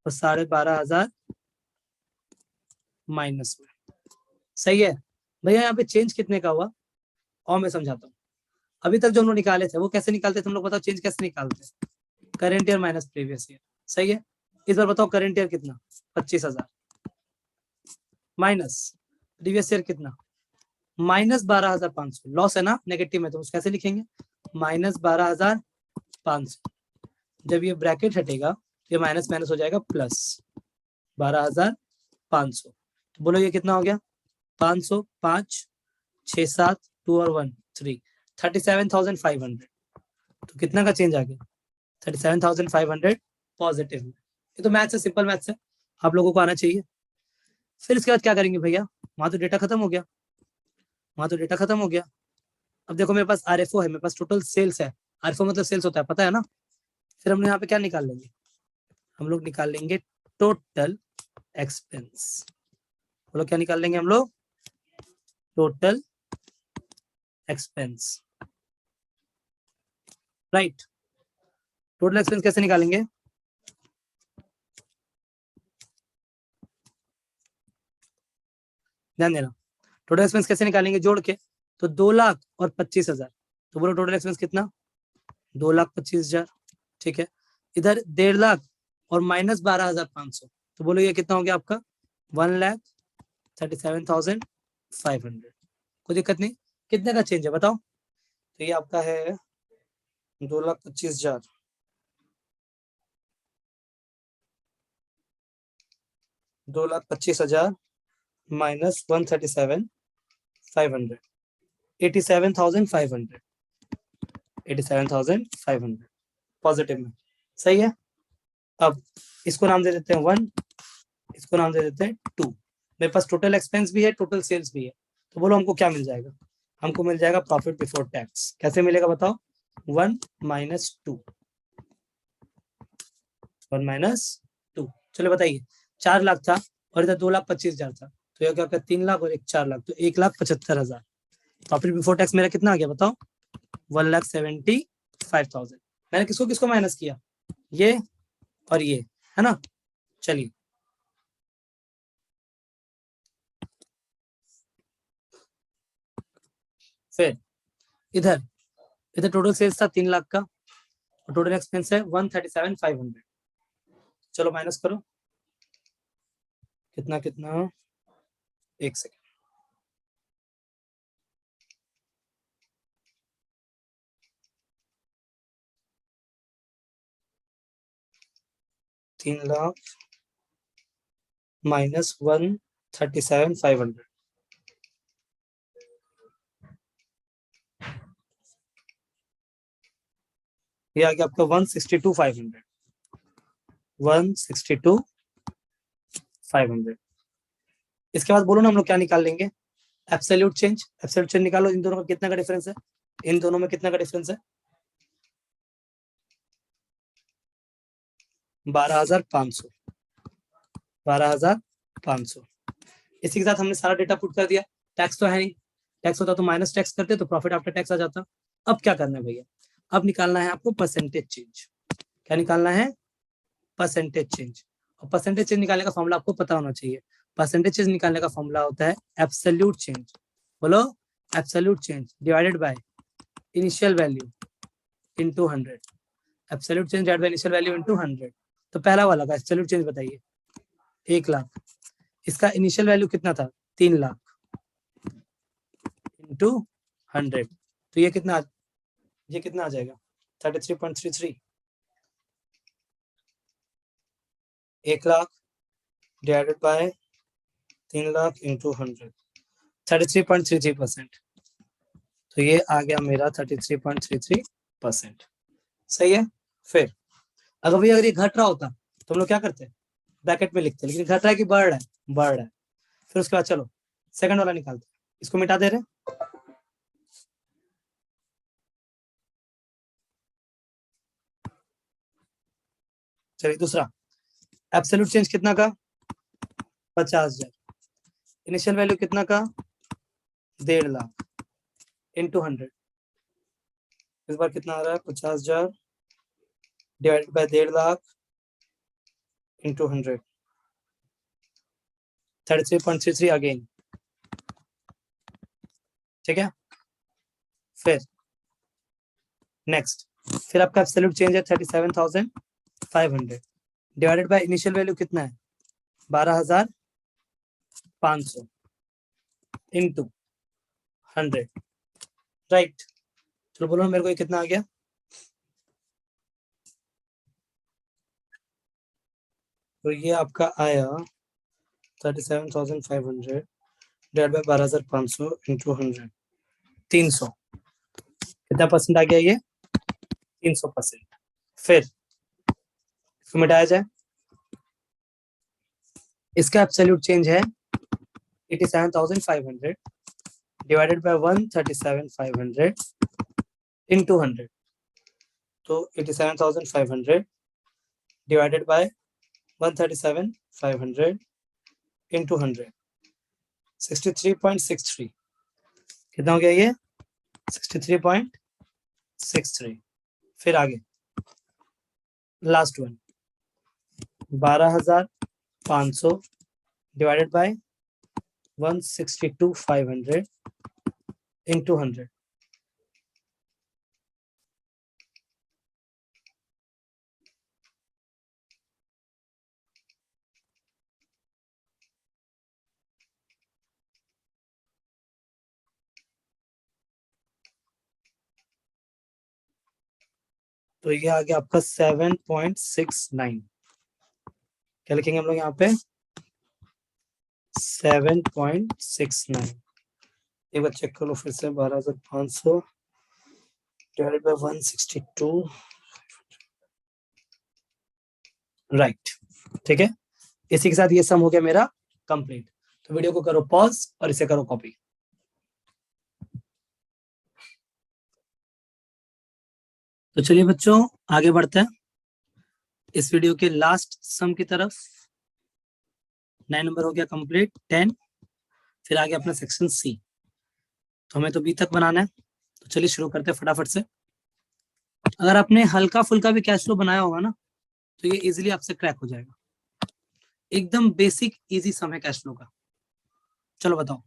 Speaker 1: और 12,500 माइनस में। सही है भैया? यहाँ पे चेंज कितने का हुआ और मैं समझाता हूँ। अभी तक जो हम लोग निकाले थे वो कैसे निकालते थे हम लोग, बताओ चेंज कैसे निकालते? Current year minus previous year. सही है, इस बार बताओ करेंट ईयर कितना? 25,000 माइनस प्रीवियस ईयर कितना? माइनस 12,500। लॉस है ना, नेगेटिव में, तो उसको कैसे लिखेंगे? माइनस 12,500। जब ये ब्रैकेट हटेगा ये माइनस माइनस हो जाएगा प्लस। 12,500। तो बोलो ये कितना हो गया? 500, 5, 6, 7, 2 और 1, 3, 37,500। तो कितना का चेंज आ गया? 37,500 पॉजिटिव में। ये तो मैथ्स है, सिंपल मैथ्स है, आप लोगों को आना चाहिए। फिर इसके बाद क्या करेंगे भैया? वहां तो डेटा खत्म हो गया, वहां तो डेटा खत्म हो गया। अब देखो मेरे पास आरएफओ है, मेरे पास टोटल सेल्स है। आरएफओ मतलब सेल्स होता है, पता है ना? फिर हम यहाँ पे क्या निकाल लेंगे? हम लोग निकाल लेंगे टोटल एक्सपेंस। बोलो क्या निकाल लेंगे हम लोग? Total expense, right. Total expense कैसे निकालेंगे? ध्यान देना, टोटल एक्सपेंस कैसे निकालेंगे जोड़ के? तो 2,25,000। तो बोलो टोटल एक्सपेंस कितना? 2,25,000, ठीक है। इधर 1,50,000 और माइनस 12,500, तो बोलो ये कितना हो गया आपका? 1,37,500। कोई दिक्कत नहीं। कितने का चेंज है बताओ? तो ये आपका है 2,25,000 2,25,000 माइनस 137,500, 87,500, 87,500 पॉजिटिव में, सही है। अब इसको नाम दे देते हैं 1, इसको नाम दे देते हैं 2। मेरे पास टोटल एक्सपेंस भी है, टोटल सेल्स भी है। तो बोलो हमको क्या मिल जाएगा? हमको मिल जाएगा प्रॉफिट बिफोर टैक्स। कैसे मिलेगा बताओ? 1 माइनस 2, 1 माइनस 2। चलो बताइए, 4 लाख था और इधर 2,25,000 था, तो यह क्या होगा? 3 लाख और एक 4 लाख, तो 1,75,000। प्रॉफिट बिफोर टैक्स मेरा कितना आ गया बताओ? 1,75,000। मैंने किसको किसको माइनस किया? ये और ये, है ना? चलिए फिर इधर, इधर टोटल सेल्स था 3 लाख का और टोटल एक्सपेंस है 137,500। चलो माइनस करो, कितना कितना, एक सेकेंड। तीन लाख माइनस 137,500, ये आ गया आपका 162,500, 162,500। इसके बाद बोलो ना हम लोग क्या निकाल लेंगे? Absolute change. एब्सोल्यूट चेंज निकालो, इन दोनों का कितना का डिफरेंस है? इन दोनों में कितना का डिफरेंस है? 12,500, 12,500। इसी के साथ हमने सारा डेटा पुट कर दिया। टैक्स तो है नहीं, टैक्स होता तो माइनस टैक्स करते तो प्रॉफिट आफ्टर टैक्स आ जाता। अब क्या करना है भैया? अब निकालना है आपको परसेंटेज चेंज। क्या निकालना है? Percentage change. और परसेंटेज चेंज निकालने का फॉर्मूला आपको पता होना चाहिए। परसेंटेज चेंज निकालने का फॉर्मूला होता है एब्सोल्यूट चेंज। बोलो, absolute change divided by initial value into 100। Absolute change divided by initial value into 100। तो पहला वाला का एब्सोल्यूट चेंज बताइए। 1 लाख, इसका इनिशियल वैल्यू कितना था? 3 लाख इंटू 100, तो ये कितना आ जाएगा? 33.33। 1 lakh divided by 3 lakh into 100, 33.33%। तो ये आ गया मेरा 33.33%, सही है। फिर अगर भैया अगर ये घट रहा होता तो हम लोग क्या करते हैं? ब्रैकेट में लिखते हैं, लेकिन घट रहा है कि बढ़ रहा है? बढ़ रहा है। फिर उसके बाद चलो सेकंड वाला निकालते हैं, इसको मिटा दे रहे। चलिए दूसरा, एब्सोल्यूट चेंज कितना का? 50,000। इनिशियल वैल्यू कितना का? 1.5 लाख इंटू 100। इस बार कितना आ रहा है? 50,000 divided by 1.5 lakh into 100, 33.33 again, ठीक है। फिर नेक्स्ट, फिर आपका एब्सोल्यूट चेंज है 37,500 डिवाइडेड बाय इनिशियल वैल्यू कितना है? 12,500 इंटू 100, राइट। चलो बोलो मेरे को ये कितना आ गया? तो ये आपका आया 37,500 डिवाइड बाय 12,500 इंटू 100, 300। कितना परसेंट आ गया ये? 300%। फिर इसको मिटाया जाए, इसका एब्सोल्यूट चेंज है 87,500 डिवाइडेड बाय 137,500 इंटू 100। तो 87,500 डिवाइडेड बाय 137,500 इंटू 100, 63.63। कितना हो गया ये? 63.63। फिर आगे last one 12,500 divided by 162,500 into 100। तो ये आ गया आपका 7.69। क्या लिखेंगे हम लोग यहाँ पे? 7.69। एक बार चेक करो फिर से, 12,500 डिवाइडेड बाय 162, राइट। ठीक है, इसी के साथ ये सम हो गया मेरा कंप्लीट। तो वीडियो को करो पॉज और इसे करो कॉपी। तो चलिए बच्चों आगे बढ़ते हैं इस वीडियो के लास्ट सम की तरफ। 9 नंबर हो गया कंप्लीट, 10। फिर आगे अपना सेक्शन सी। तो हमें तो बी तक बनाना है, तो चलिए शुरू करते हैं फटाफट से। अगर आपने हल्का फुल्का भी कैश फ्लो बनाया होगा ना, तो ये इजीली आपसे क्रैक हो जाएगा। एकदम बेसिक इजी सम है कैश फ्लो का। चलो बताओ।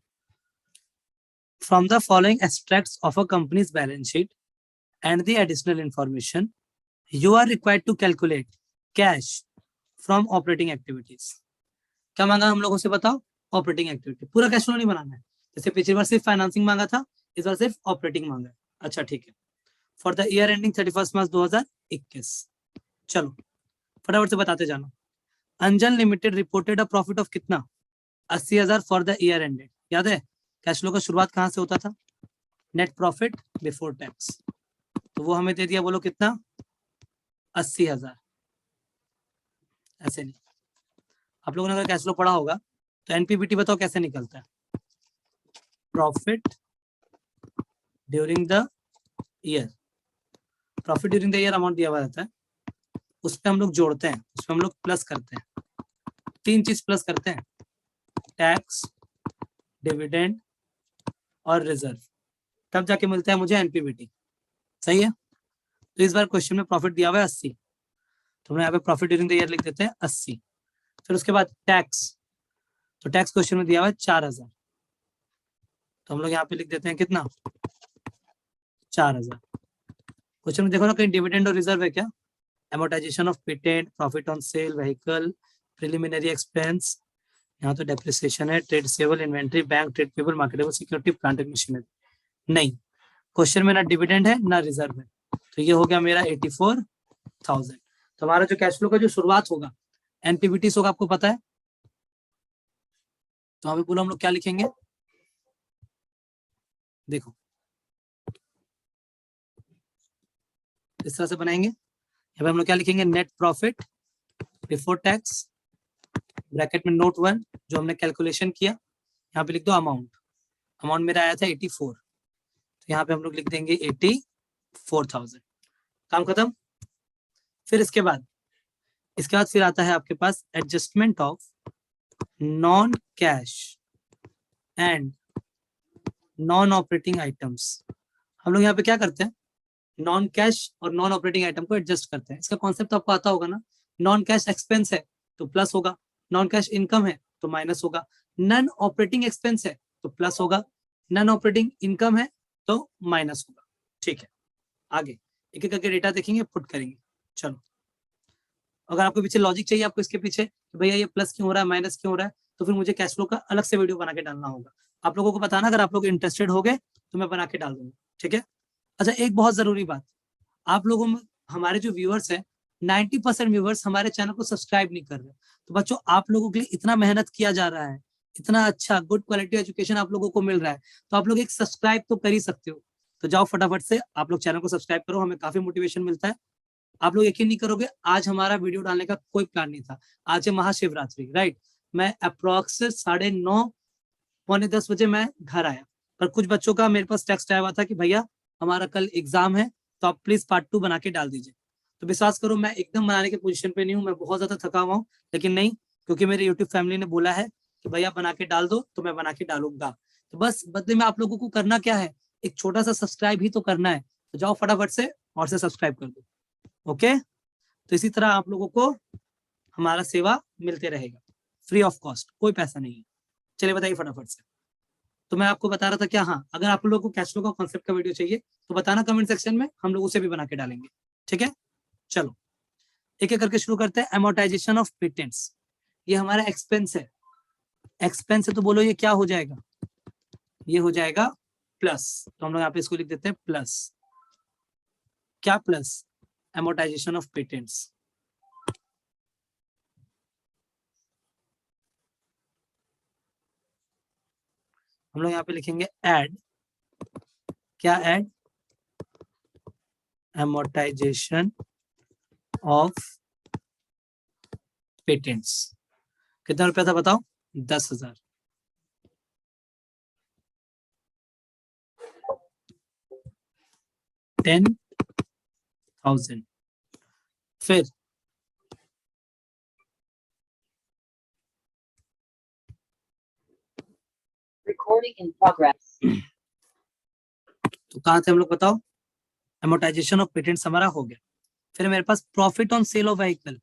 Speaker 1: From the following extracts of a company's balance sheet and the additional information, you are required to calculate cash from operating activities. क्या मांगा हम लोगों से बताओ? Operating activity. पूरा कैश फ्लो नहीं बनाना है, जैसे पिछली बार सिर्फ फाइनेंसिंग मांगा था, इस बार सिर्फ ऑपरेटिंग मांगा है। अच्छा ठीक है। For the year ending 31 March 2021। चलो फटाफट से बताते जाना। Anjan limited reported a profit of कितना? 80,000 फॉर द ईयर एंडेड। याद है कैश फ्लो का शुरुआत कहां से होता था? Net profit before tax. तो वो हमें दे दिया, बोलो कितना? 80,000। ऐसे नहीं, आप लोगों ने अगर कैश फ्लो पढ़ा होगा तो एनपीबीटी बताओ कैसे निकलता है? Profit during the year. Profit during the year amount दिया हुआ रहता है, उस पर हम लोग जोड़ते हैं, उस पर हम लोग प्लस करते हैं। 3 चीज प्लस करते हैं, टैक्स, डिविडेंड और रिजर्व, तब जाके मिलता है मुझे एनपीबीटी। सही है। तो इस बार क्वेश्चन में प्रॉफिट दिया हुआ है 80, तो हम यहाँ पे प्रॉफिट ड्यूरिंग द ईयर लिख देते हैं 80। फिर उसके बाद टैक्स, तो टैक्स क्वेश्चन में दिया हुआ है 4,000, तो हम लोग यहाँ पे लिख देते हैं कितना? 4,000। क्वेश्चन में देखो ना कहीं डिविडेंड और रिजर्व है क्या? Amortisation of patent, profit on cell, vehicle, preliminary expense, यहाँ तो डेप्रिसिएशन है, trade receivable, inventory, bank, trade payable, marketable security, plant and machinery. नहीं, क्वेश्चन में ना डिविडेंड है ना रिजर्व है, तो ये हो गया मेरा 84,000। तो हमारा जो कैश फ्लो का जो शुरुआत होगा एनपीबीटी होगा, आपको पता है। तो अभी बोलो हम लोग क्या लिखेंगे? देखो इस तरह से बनाएंगे। यहाँ पे हम लोग क्या लिखेंगे? Net profit before tax, bracket में नोट 1 जो हमने कैलकुलेशन किया, यहाँ पे लिख दो अमाउंट। अमाउंट मेरा आया था 84, तो यहाँ पे हम लोग लिख देंगे 84,000। काम खत्म। फिर इसके बाद फिर आता है आपके पास adjustment of non cash and non operating items. हम लोग यहाँ पे क्या करते हैं? नॉन कैश और नॉन ऑपरेटिंग आइटम को एडजस्ट करते हैं। इसका कॉन्सेप्ट आपको आता होगा ना। नॉन कैश एक्सपेंस है तो प्लस होगा, नॉन कैश इनकम है तो माइनस होगा, नॉन ऑपरेटिंग एक्सपेंस है तो प्लस होगा, नॉन ऑपरेटिंग इनकम है तो माइनस होगा। ठीक है, आगे एक एक करके डेटा देखेंगे, पुट करेंगे। चलो, अगर आपको पीछे लॉजिक चाहिए, आपको इसके पीछे कि भैया ये प्लस क्यों हो रहा है, माइनस क्यों हो रहा है, तो फिर मुझे कैश फ्लो का अलग से वीडियो बना के डालना होगा। आप लोगों को बताना, अगर आप लोग इंटरेस्टेड हो गए तो मैं बना के डाल दूंगा। ठीक है। अच्छा, एक बहुत जरूरी बात, आप लोगों में हमारे जो व्यूअर्स हैं 90% व्यूवर्स हमारे चैनल को सब्सक्राइब नहीं कर रहे। तो बच्चों आप लोगों के लिए इतना मेहनत किया जा रहा है, इतना अच्छा गुड क्वालिटी एजुकेशन आप लोगों को मिल रहा है, तो आप लोग एक सब्सक्राइब तो कर ही सकते हो। तो जाओ फटाफट से आप लोग चैनल को सब्सक्राइब करो, हमें काफी मोटिवेशन मिलता है। आप लोग यकीन नहीं करोगे, आज हमारा वीडियो डालने का कोई प्लान नहीं था। आज है महाशिवरात्रि, राइट। मैं अप्रोक्स 9:30 पौने 10 बजे मैं घर आया, पर कुछ बच्चों का मेरे पास टेक्स्ट आया हुआ था कि भैया हमारा कल एग्जाम है, तो आप प्लीज पार्ट 2 बना के डाल दीजिए। तो विश्वास करो मैं एकदम बनाने की पोजीशन पे नहीं हूँ, मैं बहुत ज्यादा थका हुआ हूँ, लेकिन नहीं, क्योंकि मेरे यूट्यूब फैमिली ने बोला है कि भैया बना के डाल दो, तो मैं बना के डालूंगा। तो बस बदले में आप लोगों को करना क्या है, एक छोटा सा सब्सक्राइब ही तो करना है। तो जाओ फटाफट से और से सब्सक्राइब कर दो। ओके, तो इसी तरह आप लोगों को हमारा सेवा मिलते रहेगा, फ्री ऑफ कॉस्ट, कोई पैसा नहीं है। चलिए बताइए फटाफट से। तो मैं आपको बता रहा था क्या, हाँ अगर आप लोगों को कैश फ्लो का कॉन्सेप्ट का वीडियो चाहिए तो बताना कमेंट सेक्शन में, हम लोग उसे भी बना के डालेंगे। ठीक है, चलो एक एक करके शुरू करते हैं। एमोर्टाइजेशन ऑफ पेटेंट्स, ये हमारा एक्सपेंस है। एक्सपेंस है तो बोलो ये क्या हो जाएगा, ये हो जाएगा प्लस। तो हम लोग यहाँ पे इसको लिख देते हैं प्लस। क्या प्लस, एमोर्टाइजेशन ऑफ पेटेंट्स। हम लोग यहाँ पे लिखेंगे ऐड, क्या ऐड, एमोर्टाइजेशन ऑफ पेटेंट्स। कितना रुपया था बताओ, 10,000। $10,000। फिर
Speaker 2: Recording in progress.
Speaker 1: तो कहाँ थे हम लोग बताओ, एमोर्टाइजेशन ऑफ पेटेंट्स हमारा हो गया। फिर मेरे पास profit on sale of vehicle.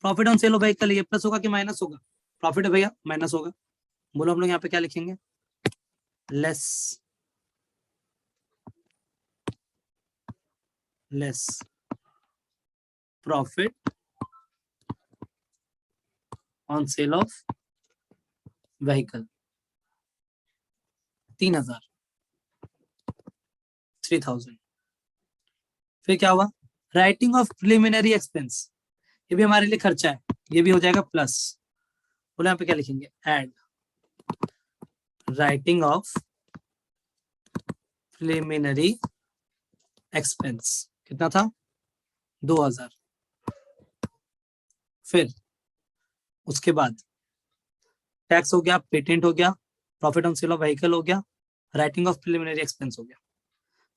Speaker 1: Profit on sale of vehicle, ये प्लस होगा कि माइनस होगा, प्रॉफिट है भैया, माइनस होगा। बोलो हम लोग यहाँ पे क्या लिखेंगे, less, less profit on sale of vehicle. 3,000। फिर क्या हुआ, राइटिंग ऑफ प्रिलिमिनरी एक्सपेंस, ये भी हमारे लिए खर्चा है, ये भी हो जाएगा प्लस। बोलो यहाँ पे क्या लिखेंगे, add writing of preliminary expense. कितना था, 2,000। फिर उसके बाद टैक्स हो गया, पेटेंट हो गया, profit on sale of vehicle हो गया, राइटिंग ऑफ प्रिलिमिनरी एक्सपेंस हो गया।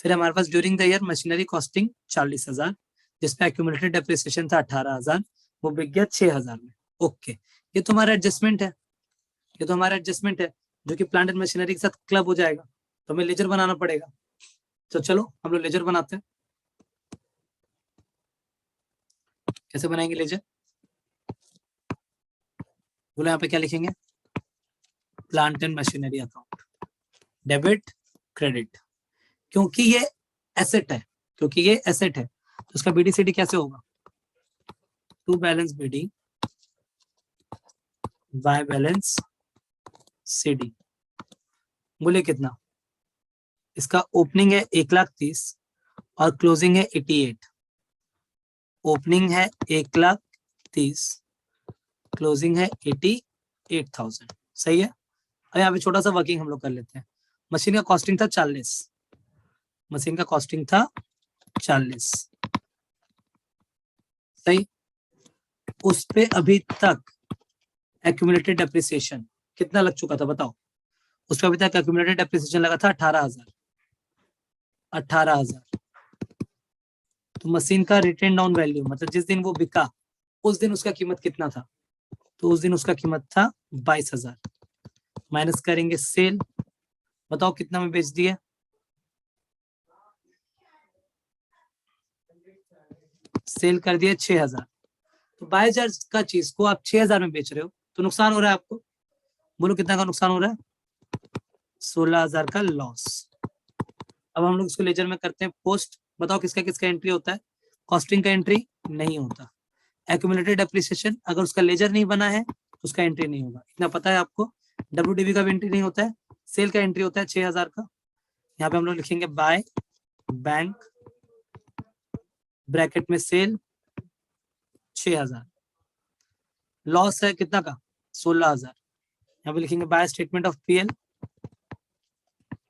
Speaker 1: फिर हमारे पास during the year machinery costing 40,000, जिसपे एक्यूमुलेटेड डेप्रिसिएशन था 18,000, वो बिक गया 6,000 में। ओके, ये तो हमारा एडजस्टमेंट है, ये तो हमारा एडजस्टमेंट है, जो कि प्लांट एंड मशीनरी के साथ क्लब हो जाएगा, तो हमें लेजर बनाना पड़ेगा। तो चलो हम लोग लेजर बनाते हैं। कैसे बनाएंगे लेजर, बोलो यहाँ पे क्या लिखेंगे, plant and machinery account, debit credit. क्योंकि ये एसेट है, क्योंकि ये एसेट है, तो उसका बीडीसीडी कैसे होगा, to balance BD by balance CD. बोले कितना, इसका ओपनिंग है 1,30,000 और क्लोजिंग है 88। ओपनिंग है 1,30,000, क्लोजिंग है 88,000। सही है। अब यहाँ पे छोटा सा वर्किंग हम लोग कर लेते हैं। मशीन का कॉस्टिंग था 40, मशीन का कॉस्टिंग था 40, सही। उस पे अभी तक एक्यूमुलेटेड डेप्रिसिएशन कितना लग चुका था बताओ, उस पे अभी तक एक्यूमुलेटेड डेप्रिसिएशन लगा था 18,000। 18,000। तो मशीन का रिटेन डाउन वैल्यू, मतलब जिस दिन वो बिका उस दिन उसका कीमत कितना था, तो उस दिन उसका कीमत था 22,000। माइनस करेंगे सेल, बताओ कितना में बेच दिए, सेल कर दिए 6,000। तो 22,000 का चीज को आप 6,000 में बेच रहे हो, तो नुकसान हो रहा है आपको। बोलो कितना का नुकसान हो रहा है, 16,000 का लॉस। अब हम लोग इसको लेजर में करते हैं पोस्ट। बताओ किसका किसका एंट्री होता है, कॉस्टिंग का एंट्री नहीं होता। एक्यूमुलेटेड डेप्रिसिएशन अगर उसका लेजर नहीं बना है तो उसका एंट्री नहीं होगा, इतना पता है आपको। डब्ल्यूडीवी का भी एंट्री नहीं होता है, सेल का एंट्री होता है 6,000 का। यहाँ पे हम लोग लिखेंगे बाय बैंक ब्रैकेट में सेल 6,000। लॉस है कितना का 16,000। यहाँ पे लिखेंगे by statement of PL,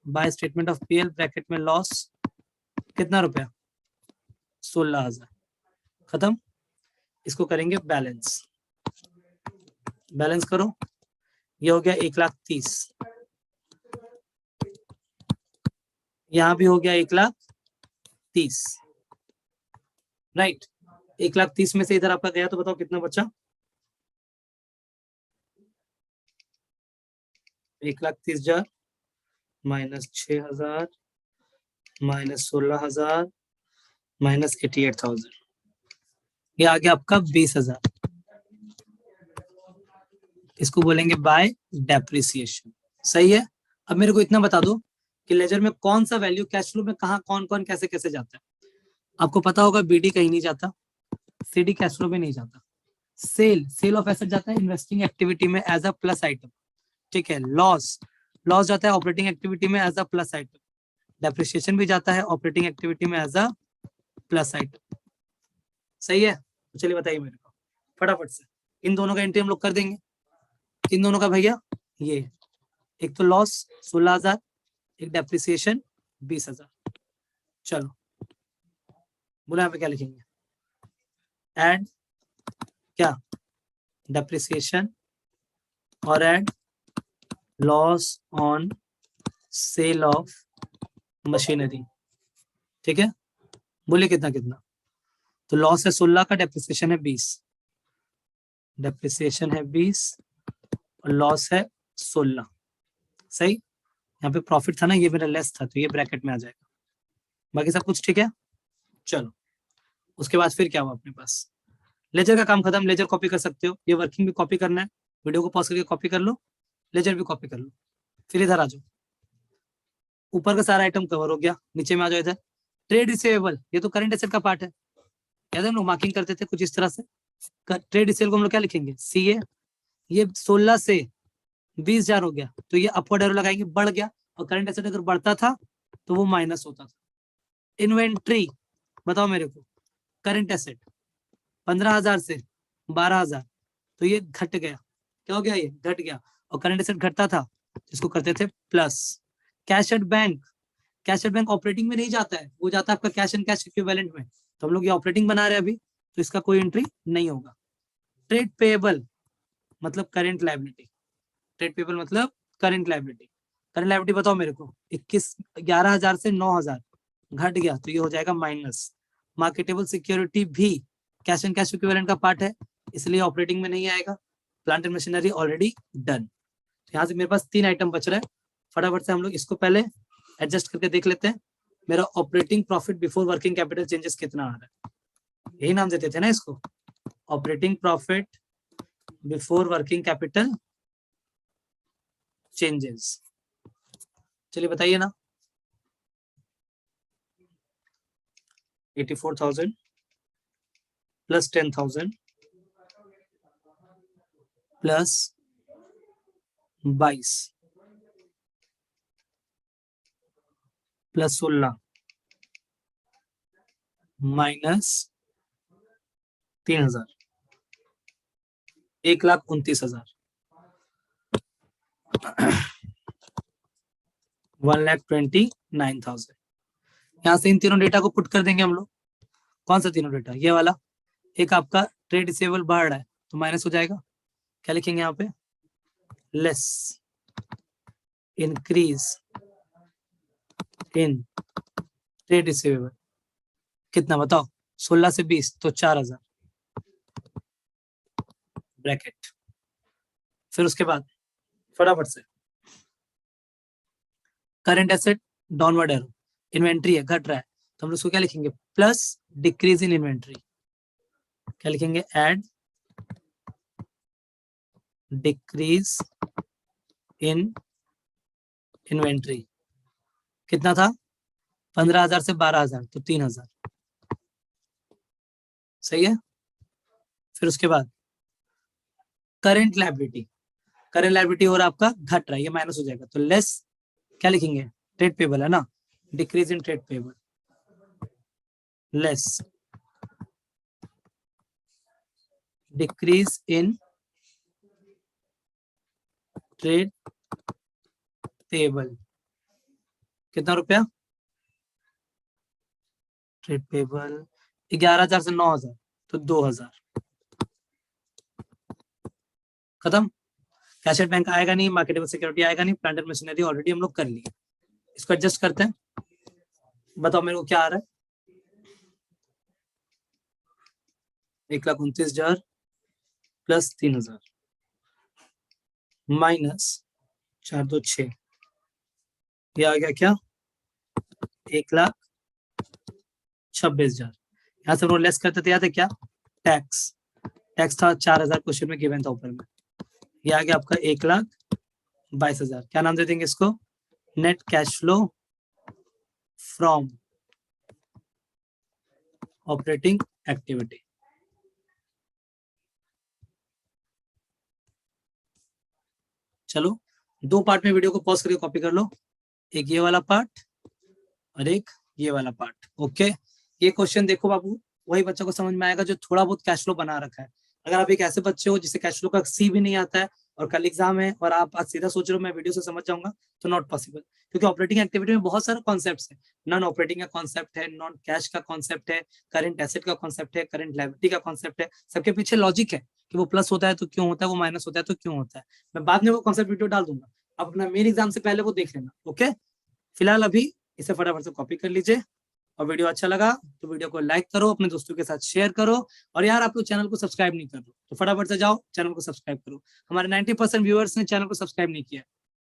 Speaker 1: by statement of PL bracket में लॉस कितना रुपया 16,000। खत्म। इसको करेंगे बैलेंस, बैलेंस करो। ये हो गया 1,30,000, यहां भी हो गया 1,30,000, राइट। 1,30,000 में से इधर आपका गया तो बताओ कितना बचा। 1,30,000 माइनस 6,000 माइनस 16,000 माइनस 88,000, ये आ गया आपका 20,000। इसको बोलेंगे बाय डेप्रिसिएशन। सही है। अब मेरे को इतना बता दो कि लेजर में कौन सा वैल्यू कैश फ्लो में कहाँ कौन कौन कैसे कैसे जाता है। आपको पता होगा बीडी कहीं नहीं जाता, सीडी कैश फ्लो में नहीं जाता, सेल ऑफ एसेट जाता है इन्वेस्टिंग एक्टिविटी में एज अ प्लस आइटम, ठीक है। लॉस जाता है ऑपरेटिंग एक्टिविटी में as a plus item, depreciation भी जाता है ऑपरेटिंग एक्टिविटी में एज अ प्लस आइटम। सही है। तो चलिए बताइए मेरे को फटाफट से, इन दोनों का एंट्री हम लोग कर देंगे। इन दोनों का भैया ये एक तो लॉस 16,000, एक डेप्रिसिएशन 20,000। चलो बोला यहाँ पे क्या लिखेंगे, एड क्या डेप्रिसिएशन और add loss on sale of machinery, ठीक है। बोले कितना कितना, तो लॉस है 16 का, डेप्रिसिएशन है 20, डेप्रिसिएशन है 20 और लॉस है 16। सही। यहाँ पे प्रॉफिट था ना, ये मेरा लेस था तो ये ब्रैकेट में आ जाएगा। बाकी सब कुछ ठीक है। चलो उसके बाद फिर क्या हुआ अपने पास, लेजर का काम खत्म। लेजर कॉपी कर सकते हो, ये वर्किंग भी कॉपी करना है, वीडियो को पॉज करके कॉपी कर लो, लेजर भी कॉपी कर लो। फिर इधर आ जाओ, ऊपर का सारा आइटम कवर हो गया, नीचे में आ जाओ इधर। ट्रेड रिसीवेबल, ये तो करंट एसेट का पार्ट है, याद है हम लोग मार्किंग करते थे कुछ इस तरह से। ट्रेड रिसीवेबल को हम लोग क्या लिखेंगे, सीए। ये 16 से 20,000 हो गया तो ये अपवर्ड एरो लगाएंगे, बढ़ गया। और करंट एसेट अगर बढ़ता था तो वो माइनस होता था। इन्वेंट्री बताओ मेरे को, करंट एसेट 15,000 से 12,000 तो ये घट गया। क्या हो गया, ये घट गया। और करंट एसेट घटता था इसको करते थे plus. Cash at bank, cash at bank operating में नहीं जाता है, वो जाता है आपका कैश एंड कैश इक्विवेलेंट में। तो हम लोग ये ऑपरेटिंग बना रहे हैं अभी, तो इसका कोई एंट्री नहीं होगा। ट्रेड पेएबल मतलब करेंट लायबिलिटी, ट्रेड पेएबल मतलब करेंट लायबिलिटी। करंट लायबिलिटी बताओ मेरे को, 11,000 से 9,000 घट गया तो ये हो जाएगा माइनस। मार्केटेबल सिक्योरिटी भी कैश एंड कैश इक्विवेलेंट का पार्ट है, इसलिए ऑपरेटिंग में नहीं आएगा। Plant and machinery already done. यहाँ से मेरे पास 3 आइटम बच रहे हैं, फटाफट से हम लोग इसको पहले एडजस्ट करके देख लेते हैं। मेरा operating profit before working capital changes कितना आ रहा है, यही नाम देते थे ना इसको, operating profit before working capital changes. चलिए बताइए ना। 84,000 प्लस 10,000 प्लस 22 प्लस 16 माइनस 3,000, 1,29,000, 1,29,000। यहाँ से इन तीनों डेटा को पुट कर देंगे हम लोग। कौन सा तीनों डेटा, ये वाला। एक आपका ट्रेड रिसीवेबल बढ़ रहा है तो माइनस हो जाएगा, क्या लिखेंगे यहाँ पे, less increase in trade receivable. कितना बताओ, 16 से 20 तो 4,000 ब्रैकेट। फिर उसके बाद फटाफट से current asset downward arrow, inventory है घट रहा है तो हम लोग उसको क्या लिखेंगे, प्लस डिक्रीज इन इन्वेंट्री। क्या लिखेंगे, एड डिक्रीज इन इन्वेंट्री। कितना था, 15,000 से 12,000 तो 3,000। सही है। फिर उसके बाद करंट लायबिलिटी, करंट लायबिलिटी और आपका घट रहा है, ये माइनस हो जाएगा तो लेस, क्या लिखेंगे, ट्रेड पेबल है ना, decrease in trade payable, less decrease in trade payable, कितना रुपया? ट्रेड पेबल 11,000 से 9,000, तो 2,000, खत्म। कैश एट बैंक आएगा नहीं, मार्केटेबल सिक्योरिटी आएगा नहीं, प्लांट एंड मशीनरी ऑलरेडी हम लोग कर लिए। इसको एडजस्ट करते हैं, बताओ मेरे को क्या आ रहा है? 1,29,000 प्लस 3,000 माइनस 426, ये आ गया क्या? 1,26,000। यहाँ से हम लोग लेस करते थे, याद है क्या? टैक्स था 4,000 क्वेश्चन में गिवन था ऊपर में, ये आ गया आपका 1,22,000। क्या नाम दे देंगे इसको? Net cash flow from operating activity. चलो दो पार्ट में वीडियो को पॉज करके कॉपी कर लो, एक ये वाला पार्ट और एक ये वाला पार्ट। ओके, ये क्वेश्चन देखो बाबू, वही बच्चा को समझ में आएगा जो थोड़ा बहुत कैश फ्लो बना रखा है। अगर आप एक ऐसे बच्चे हो जिसे कैश फ्लो का सी भी नहीं आता है और कल एग्जाम है और आप आज सीधा सोच रहे हो मैं वीडियो से समझ जाऊंगा, तो नॉट पॉसिबल, क्योंकि ऑपरेटिंग एक्टिविटी में बहुत सारे कॉन्सेप्ट्स हैं। नॉन ऑपरेटिंग का कॉन्सेप्ट है, नॉन कैश का कॉन्सेप्ट है, करंट एसेट का कॉन्सेप्ट है, करंट लायबिलिटी का कॉन्सेप्ट है। सबके पीछे लॉजिक है कि वो प्लस होता है तो क्यों होता है, वो माइनस होता है तो क्यों होता है। मैं बाद में वो कॉन्सेप्ट वीडियो डाल दूंगा, आप अपना मेन एग्जाम से पहले वो देख लेना। ओके, फिलहाल अभी इसे फटाफट से कॉपी कर लीजिए, और वीडियो अच्छा लगा तो वीडियो को लाइक करो, अपने दोस्तों के साथ शेयर करो, और यार आप लोग चैनल को सब्सक्राइब नहीं कर रहे तो फटाफट से जाओ चैनल को सब्सक्राइब करो। हमारे 90% व्यूअर्स ने चैनल को सब्सक्राइब नहीं किया।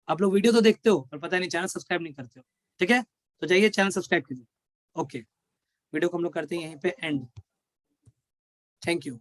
Speaker 1: आप लोग वीडियो तो देखते हो पर पता नहीं चैनल सब्सक्राइब नहीं करते हो, ठीक है? तो जाइए चैनल सब्सक्राइब कीजिए। ओके, वीडियो को हम लोग करते हैं यहीं पे एंड। Thank you.